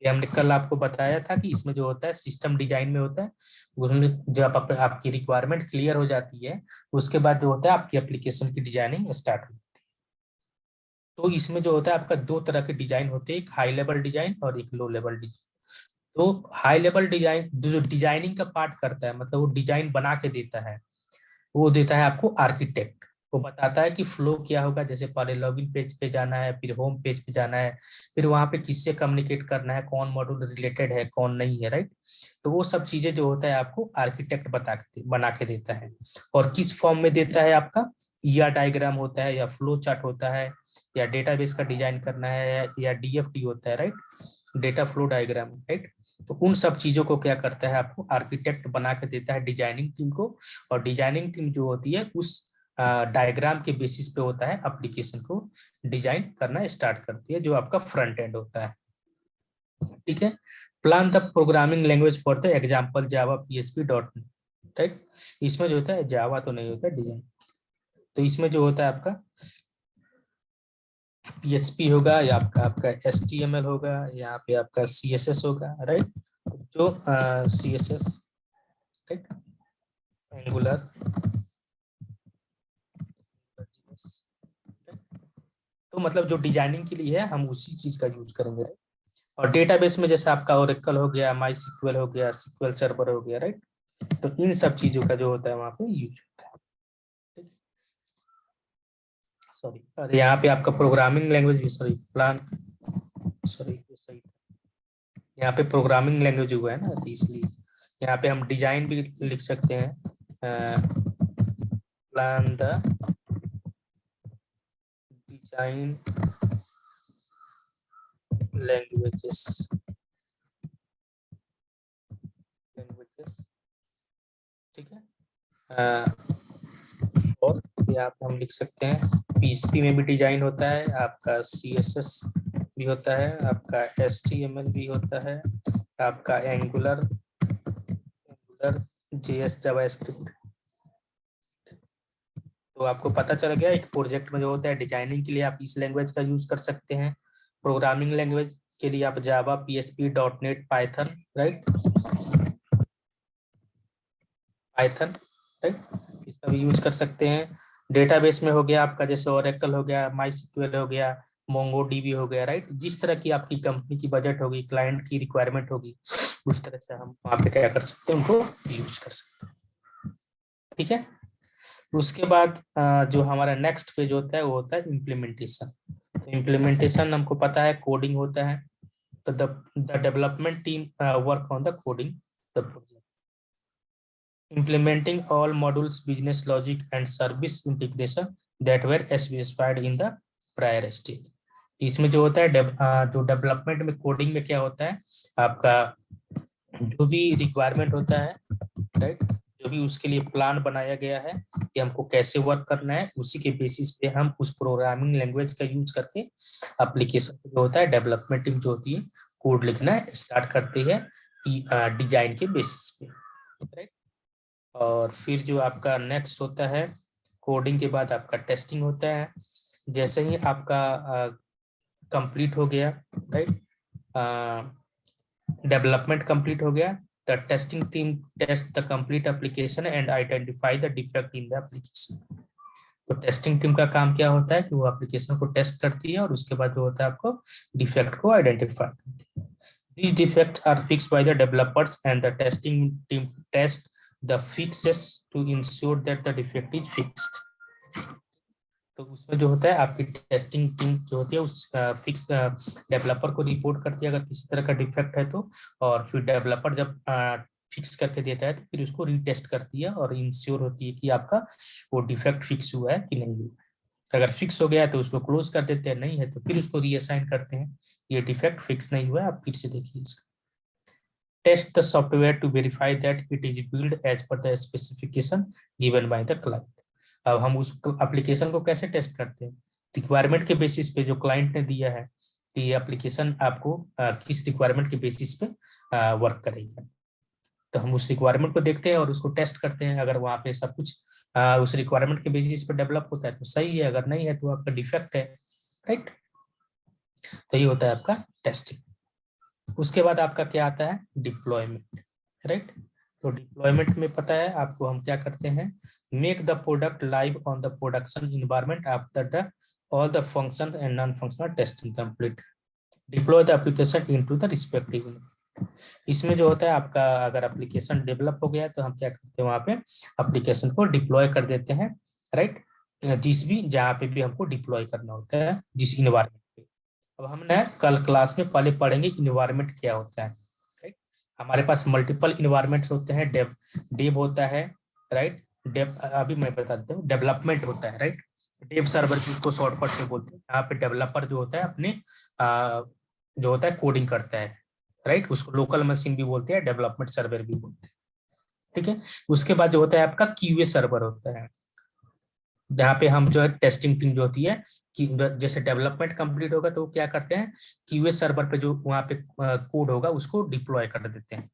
S1: ये हमने कल आपको बताया था कि इसमें जो होता है सिस्टम डिजाइन में होता है, उसमें जब आपकी रिक्वायरमेंट क्लियर हो जाती है उसके बाद जो होता है आपकी एप्लीकेशन की डिजाइनिंग स्टार्ट होती है। तो इसमें जो होता है आपका दो तरह के डिजाइन होते हैं, एक हाई लेवल डिजाइन और एक लो लेवल डिजाइन। तो हाई लेवल डिजाइन जो डिजाइनिंग का पार्ट करता है, मतलब वो डिजाइन बना के देता है, वो देता है आपको आर्किटेक्ट। वो बताता है कि फ्लो क्या होगा, जैसे पहले लॉगिन पेज पे जाना है, फिर होम पेज पे जाना है, फिर वहां पे किससे कम्युनिकेट करना है, कौन मॉड्यूल रिलेटेड है कौन नहीं है, राइट। तो वो सब चीजें जो होता है आपको आर्किटेक्ट बना के देता है। और किस फॉर्म में देता है, आपका ईआर डायग्राम होता है या फ्लो चार्ट होता है या डेटाबेस का डिजाइन करना है या डीएफडी होता है, right, data flow diagram, right. तो उन सब चीजों को क्या करता है आपको आर्किटेक्ट बना के देता है डिजाइनिंग टीम को, और डिजाइनिंग टीम जो होती है उस डायग्राम के बेसिस पे होता है एप्लीकेशन को डिजाइन करना स्टार्ट करती है, जो आपका फ्रंट एंड होता है। ठीक है, plan the programming language for the example Java PHP dot net, right. इसमें जो होता है जावा तो नहीं होता डिजाइन, तो इसमें जो होता है आपका पीएचपी होगा या आपका एचटीएमएल होगा, यहाँ पे आपका सीएसएस होगा, राइट। जो सीएसएस, राइट, एंगुलर, तो मतलब जो डिजाइनिंग के लिए है हम उसी चीज का यूज करेंगे, राइट। और डेटाबेस में जैसे आपका ओरेकल हो गया, माई सिक्वल हो गया, सिक्वल सर्वर हो गया, राइट। तो इन सब चीजों का जो होता है वहां पे यूज होता है। सॉरी, और यहाँ पे आपका प्रोग्रामिंग लैंग्वेज भी सॉरी प्लान सॉरी सही, यहाँ पे प्रोग्रामिंग लैंग्वेज हुआ है ना, तो इसलिए यहाँ पे हम डिजाइन भी लिख सकते हैं, प्लान द डिजाइन लैंग्वेजेस ठीक है। और यहाँ पे हम लिख सकते हैं PHP में भी डिजाइन होता है, आपका CSS भी होता है, आपका HTML भी होता है, आपका एंगुलर JS जावास्क्रिप्ट। तो आपको पता चल गया एक प्रोजेक्ट में जो होता है डिजाइनिंग के लिए आप इस लैंग्वेज का यूज कर सकते हैं, प्रोग्रामिंग लैंग्वेज के लिए आप जावा, PHP, .NET, Python, right, Python, right, इसका भी यूज कर सकते हैं। डेटाबेस में हो गया आपका जैसे ओरेकल हो गया, MySQL हो गया, MongoDB हो गया, राइट। जिस तरह की आपकी कंपनी की बजट होगी, क्लाइंट की रिक्वायरमेंट होगी, उस तरह से हम वहाँ पे क्या कर सकते हैं, उनको यूज कर सकते हैं, ठीक है। उसके बाद जो हमारा नेक्स्ट पेज होता है वो होता है इम्प्लीमेंटेशन। तो इम्प्लीमेंटेशन हमको पता है कोडिंग होता है, तो the development team work on the coding the project, implementing all modules, business logic and service integration that were specified in the prior stage। इसमें जो होता है जो डेवलपमेंट में कोडिंग में क्या होता है, आपका जो भी रिक्वायरमेंट होता है, राइट, जो भी उसके लिए प्लान बनाया गया है कि हमको कैसे वर्क करना है, उसी के बेसिस पे हम उस प्रोग्रामिंग लैंग्वेज का यूज करके एप्लीकेशन जो होता है डेवलपमेंट टीम जो होती है कोड लिखना स्टार्ट करती है डिजाइन के बेसिस पे, राइट। और फिर जो आपका नेक्स्ट होता है कोडिंग के बाद आपका टेस्टिंग होता है। जैसे ही आपका कंप्लीट हो गया, राइट, डेवलपमेंट कंप्लीट हो गया, the testing team test the complete application and identify the defect in the application. तो टेस्टिंग टीम का काम क्या होता है कि वो एप्लीकेशन को टेस्ट करती है और उसके बाद जो होता है आपको डिफेक्ट को आइडेंटिफाई करती है। These defects are fixed by the developers and the testing team test the fixes to ensure that the defect is fixed। तो उसमें जो होता है आपकी टेस्टिंग टीम जो होती है उस फिक्स डेवलपर को रिपोर्ट करती है अगर किसी तरह का डिफेक्ट है तो, और फिर डेवलपर जब फिक्स करके देता है तो फिर उसको रीटेस्ट करती है और इंश्योर होती है कि आपका वो डिफेक्ट फिक्स हुआ है कि नहीं हुआ। अगर फिक्स हो गया है तो उसको क्लोज कर देते हैं, नहीं है तो फिर उसको रीअसाइन करते हैं, ये डिफेक्ट फिक्स नहीं हुआ है, आप फिर से देखिए इसको। Test the software to verify that it is built as per the specification given by the client। अब हम उस एप्लीकेशन को कैसे टेस्ट करते हैं, रिक्वायरमेंट के बेसिस पे जो क्लाइंट ने दिया है कि ये एप्लीकेशन आपको किस रिक्वायरमेंट के बेसिस पे वर्क करेगा, तो हम उस रिक्वायरमेंट को देखते हैं और उसको टेस्ट करते हैं। अगर वहाँ पे सब कुछ उस रिक्वायरमेंट के बेसिस पे डेवलप होता है तो सही है, अगर नहीं है तो आपका डिफेक्ट है, राइट। तो ये होता है आपका टेस्टिंग। उसके बाद आपका क्या आता है डिप्लॉयमेंट, राइट। तो डिप्लॉयमेंट में पता है आपको हम क्या करते हैं, make the product live on the production environment after the all the function and non functional testing complete, deploy the application into the respective. इसमें जो होता है आपका अगर एप्लीकेशन डेवलप हो गया है तो हम क्या करते हैं वहां पे एप्लीकेशन को डिप्लॉय कर देते हैं, राइट, जिस भी जहाँ पे भी हमको डिप्लॉय करना होता है जिस इन्वायरमेंट पे। अब हमने कल क्लास में पहले पढ़ेंगे इन्वायरमेंट क्या होता है, राइट। हमारे पास मल्टीपल इन्वायरमेंट्स होते हैं, डेव होता है, राइट, डेव अभी मैं बता देता हूँ, डेवलपमेंट होता है, राइट, डेव सर्वर जिसको शॉर्टकट में बोलते हैं, यहाँ पे डेवलपर जो होता है अपने जो होता है कोडिंग करता है, राइट, उसको लोकल मशीन भी बोलते हैं, डेवलपमेंट सर्वर भी बोलते हैं, ठीक है। उसके बाद जो होता है आपका क्यूए सर्वर होता है, जहाँ पे हम जो है टेस्टिंग टीम जो होती है कि जैसे डेवलपमेंट कंप्लीट होगा तो क्या करते हैं क्यूए सर्वर पे जो वहाँ पे कोड होगा उसको डिप्लॉय कर देते हैं।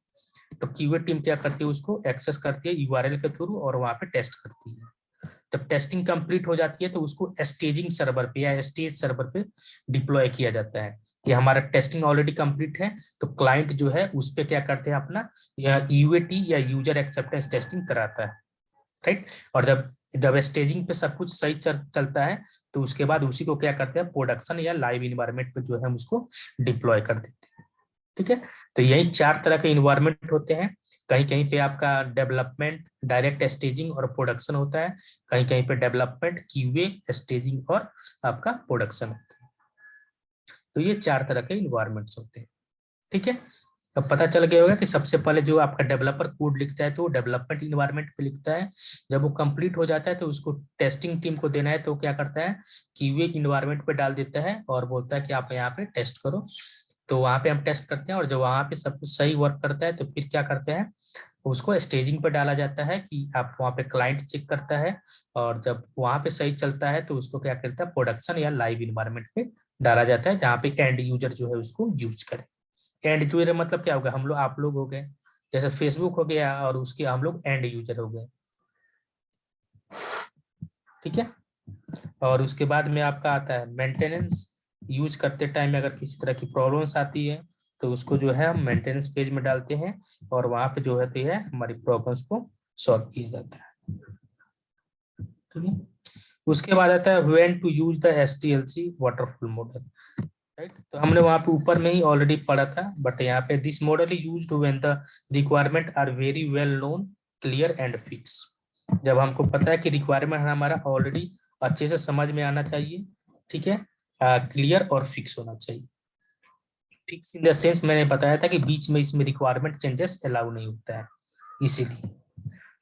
S1: तो क्यूए टीम क्या करती है उसको एक्सेस करती है यूआरएल के थ्रू और वहाँ पे टेस्ट करती है। जब टेस्टिंग कंप्लीट हो जाती है तो उसको स्टेजिंग सर्वर पे या स्टेज सर्वर पे डिप्लॉय किया जाता है कि हमारा टेस्टिंग ऑलरेडी कंप्लीट है, तो क्लाइंट जो है उस पे क्या करते हैं अपना या यूएटी या यूजर एक्सेप्टेंस टेस्टिंग कराता है, राइट। और जब जब स्टेजिंग पे सब कुछ सही चलता है तो उसके बाद उसी को क्या करते हैं प्रोडक्शन या लाइव इन्वायरमेंट पे जो है हम उसको डिप्लॉय कर देते हैं, ठीक है। तो यही 4 तरह के इन्वायरमेंट होते हैं। कहीं कहीं पे आपका डेवलपमेंट, डायरेक्ट स्टेजिंग और प्रोडक्शन होता है, कहीं कहीं पे डेवलपमेंट, क्यूए, स्टेजिंग और आपका प्रोडक्शन होता है। तो ये 4 तरह के इन्वायरमेंट्स होते हैं, ठीक है। अब पता चल गया होगा कि सबसे पहले जो आपका डेवलपर कोड लिखता है तो वो डेवलपमेंट इन्वायरमेंट पे लिखता है। जब वो कंप्लीट हो जाता है तो उसको टेस्टिंग टीम को देना है, तो क्या करता है क्यूए इन्वायरमेंट पे डाल देता है और बोलता है कि आप यहाँ पे टेस्ट करो। तो वहाँ पे हम टेस्ट करते हैं और जब वहाँ पे सब कुछ सही वर्क करता है तो फिर क्या करते हैं, उसको स्टेजिंग पे डाला जाता है कि आप वहाँ पे क्लाइंट चेक करता है। और जब वहाँ पे सही चलता है तो उसको क्या करता है प्रोडक्शन या लाइव इन्वायरमेंट पे डाला जाता है, जहाँ पे एंड यूजर जो है उसको यूज करे। एंड यूजर मतलब क्या होगा, हम लोग आप लोग हो गए, जैसे फेसबुक हो गया और उसके हम लोग एंड यूजर हो गए। ठीक है। और उसके बाद में आपका आता है मेंटेनेंस। यूज करते टाइम अगर किसी तरह की प्रॉब्लम्स आती है तो उसको जो है हम मेंटेनेंस पेज में डालते हैं और वहां पे जो होती है हमारी प्रॉब्लम्स को सॉल्व किया जाता है। ठीक है। उसके बाद आता है when to use the STLC waterfall model. Right, तो हमने वहां पे ऊपर में ही ऑलरेडी पढ़ा था, बट यहाँ पे this model is used when the requirement are very well known, clear and fix. जब हमको पता है कि रिक्वायरमेंट हमारा ऑलरेडी अच्छे से समझ में आना चाहिए, ठीक है, क्लियर और फिक्स होना चाहिए। फिक्स इन द सेंस मैंने बताया था कि बीच में इसमें रिक्वायरमेंट चेंजेस अलाउ नहीं होता है, इसीलिए।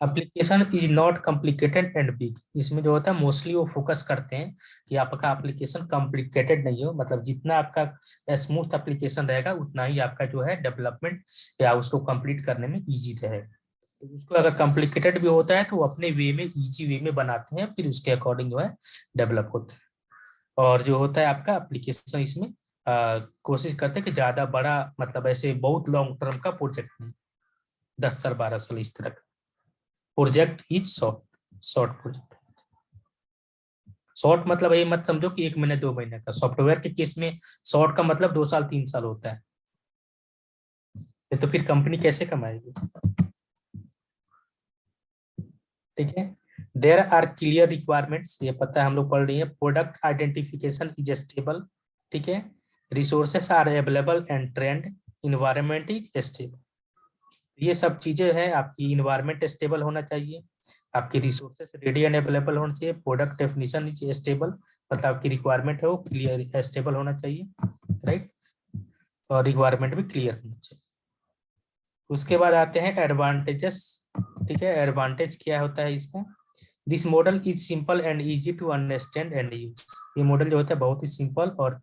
S1: Application is not complicated and big. इसमें जो होता है मोस्टली वो फोकस करते हैं कि आपका एप्लीकेशन कॉम्प्लिकेटेड नहीं हो, मतलब जितना आपका स्मूथ एप्लीकेशन रहेगा उतना ही आपका जो है डेवलपमेंट या उसको कंप्लीट करने में इजी रहेगा। तो उसको अगर कॉम्प्लिकेटेड भी होता है तो वो अपने वे में इजी वे में बनाते हैं, फिर उसके अकॉर्डिंग जो है डेवलप होता है। और जो होता है आपका एप्लीकेशन इसमें कोशिश करते हैं कि ज्यादा बड़ा, मतलब ऐसे बहुत लॉन्ग टर्म का प्रोजेक्ट नहीं, 10 साल 12 साल इस तरह का project is short. Short project, short मतलब ये मत समझो कि 1 महीने 2 महीने का। सॉफ्टवेयर के केस में शॉर्ट का मतलब 2 साल 3 साल होता है, तो फिर कंपनी कैसे कमाएगी। ठीक है। देयर आर क्लियर रिक्वायरमेंट्स, ये पता है हम लोग पढ़ रही है। प्रोडक्ट आइडेंटिफिकेशन इज स्टेबल, ठीक है। Resources are available and trained, environment is stable. ये सब चीजें हैं, आपकी इन्वायरमेंट स्टेबल होना चाहिए, आपकी रिसोर्सेस रेडी एंड अवेलेबल होना चाहिए, प्रोडक्ट डेफिनेशन इज स्टेबल, मतलब आपकी रिक्वायरमेंट है वो क्लियर स्टेबल होना चाहिए, राइट, और रिक्वायरमेंट भी क्लियर होना चाहिए। उसके बाद आते हैं एडवांटेजेस। ठीक है, एडवांटेज क्या होता है इसका। This model is simple and easy to understand and use. ये मॉडल जो होता है बहुत ही सिंपल और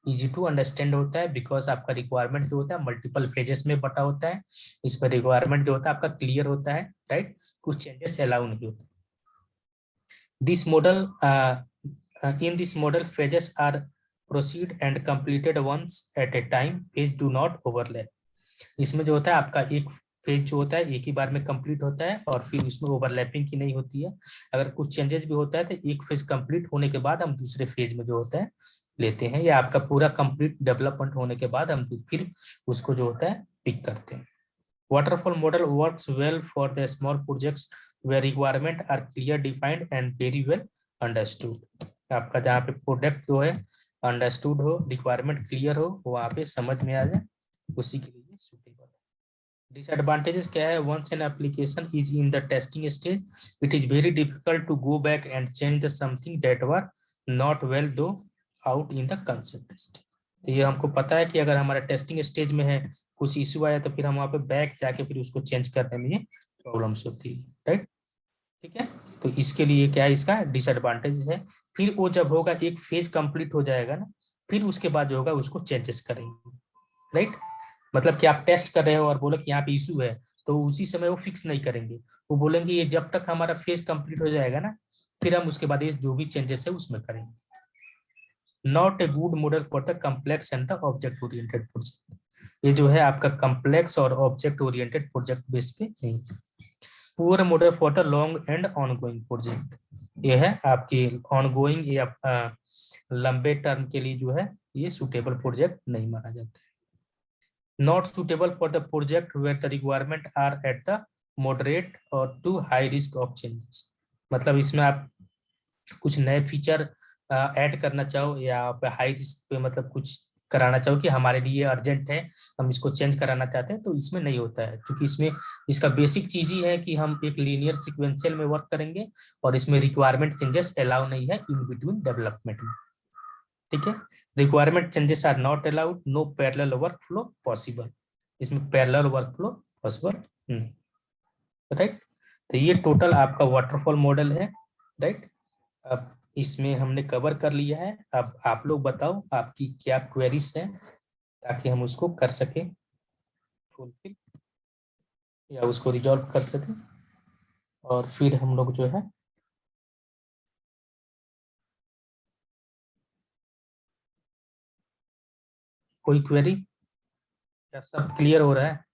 S1: इजी टू अंडरस्टैंड होता है, बिकॉज आपका रिक्वायरमेंट जो होता है मल्टीपल फेजेस में बटा होता है। इस पर रिक्वायरमेंट जो होता है आपका क्लियर होता है, राइट, कुछ चेंजेस अलाउ नहीं होते। This model in this model phases are proceed and completed once at a time, phase do not overlap। इसमें जो होता है आपका एक फेज जो होता है एक ही बार में कंप्लीट होता है और फिर इसमें ओवरलैपिंग की नहीं होती है। अगर कुछ चेंजेस भी होता है तो एक फेज कंप्लीट होने के बाद हम दूसरे फेज में जो होता है लेते हैं, या आपका पूरा कंप्लीट डेवलपमेंट होने के बाद हम फिर उसको जो होता है पिक करते हैं। Waterfall model works well for the small projects where requirement are clear defined and very well understood. आपका जहाँ पे प्रोडक्ट जो है अंडरस्टूड हो, रिक्वायरमेंट क्लियर हो, वहाँ पे समझ में आ जाए, उसी के लिए सुटेबल है। डिसएडवांटेजेस क्या है। Once an application is in the testing stage, it is very difficult to go back and change the something that were not well thought out in the concept stage. तो ये हमको पता है कि अगर हमारा टेस्टिंग स्टेज में है, कुछ इश्यू आया तो फिर हम वहाँ पे बैक जाके फिर उसको चेंज करने में प्रॉब्लम्स होती है, राइट। ठीक है, तो इसके लिए क्या है, इसका डिसएडवांटेज है। फिर वो जब होगा एक फेज कंप्लीट हो जाएगा ना, फिर उसके बाद जो होगा उसको चेंजेस करेंगे, राइट। मतलब कि आप टेस्ट कर रहे हो और बोले कि यहाँ पे इशू है, तो उसी समय वो फिक्स नहीं करेंगे, वो बोलेंगे ये जब तक हमारा फेज कंप्लीट हो जाएगा ना, फिर हम उसके बाद ये जो भी चेंजेस है उसमें करेंगे। Not a good model for the complex and the object oriented project. ये जो है आपका कम्प्लेक्स और ऑब्जेक्ट ओरिएंटेड प्रोजेक्ट बेस पे नहीं। Poor model for the long and ongoing project. ये है आपकी ऑनगोइंग या लंबे टर्म के लिए जो है ये सुटेबल प्रोजेक्ट नहीं माना जाता है। Not suitable for the project where the requirement are at the moderate or too high risk of changes। मतलब इसमें आप कुछ नए फीचर ऐड करना चाहो या आप हाई रिस्क पे मतलब कुछ कराना चाहो कि हमारे लिए अर्जेंट है, हम इसको चेंज कराना चाहते हैं, तो इसमें नहीं होता है, क्योंकि इसमें इसका बेसिक चीज ही है कि हम एक लीनियर सिक्वेंशियल में वर्क करेंगे और इसमें रिक्वायरमेंट चेंजेस अलाउ नहीं है इन बिटवीन डेवलपमेंट में। ठीक है, requirement changes are not allowed, no parallel work flow possible. इसमें पैरेलल वर्कफ्लो पॉसिबल, राइट। तो ये टोटल आपका वाटरफॉल मॉडल है, राइट। अब इसमें हमने कवर कर लिया है। अब आप लोग बताओ आपकी क्या क्वेरीज है ताकि हम उसको कर सकें फुलफिल या उसको रिजॉल्व कर सकें, और फिर हम लोग जो है कोई क्वेरी, क्या सब क्लियर हो रहा है?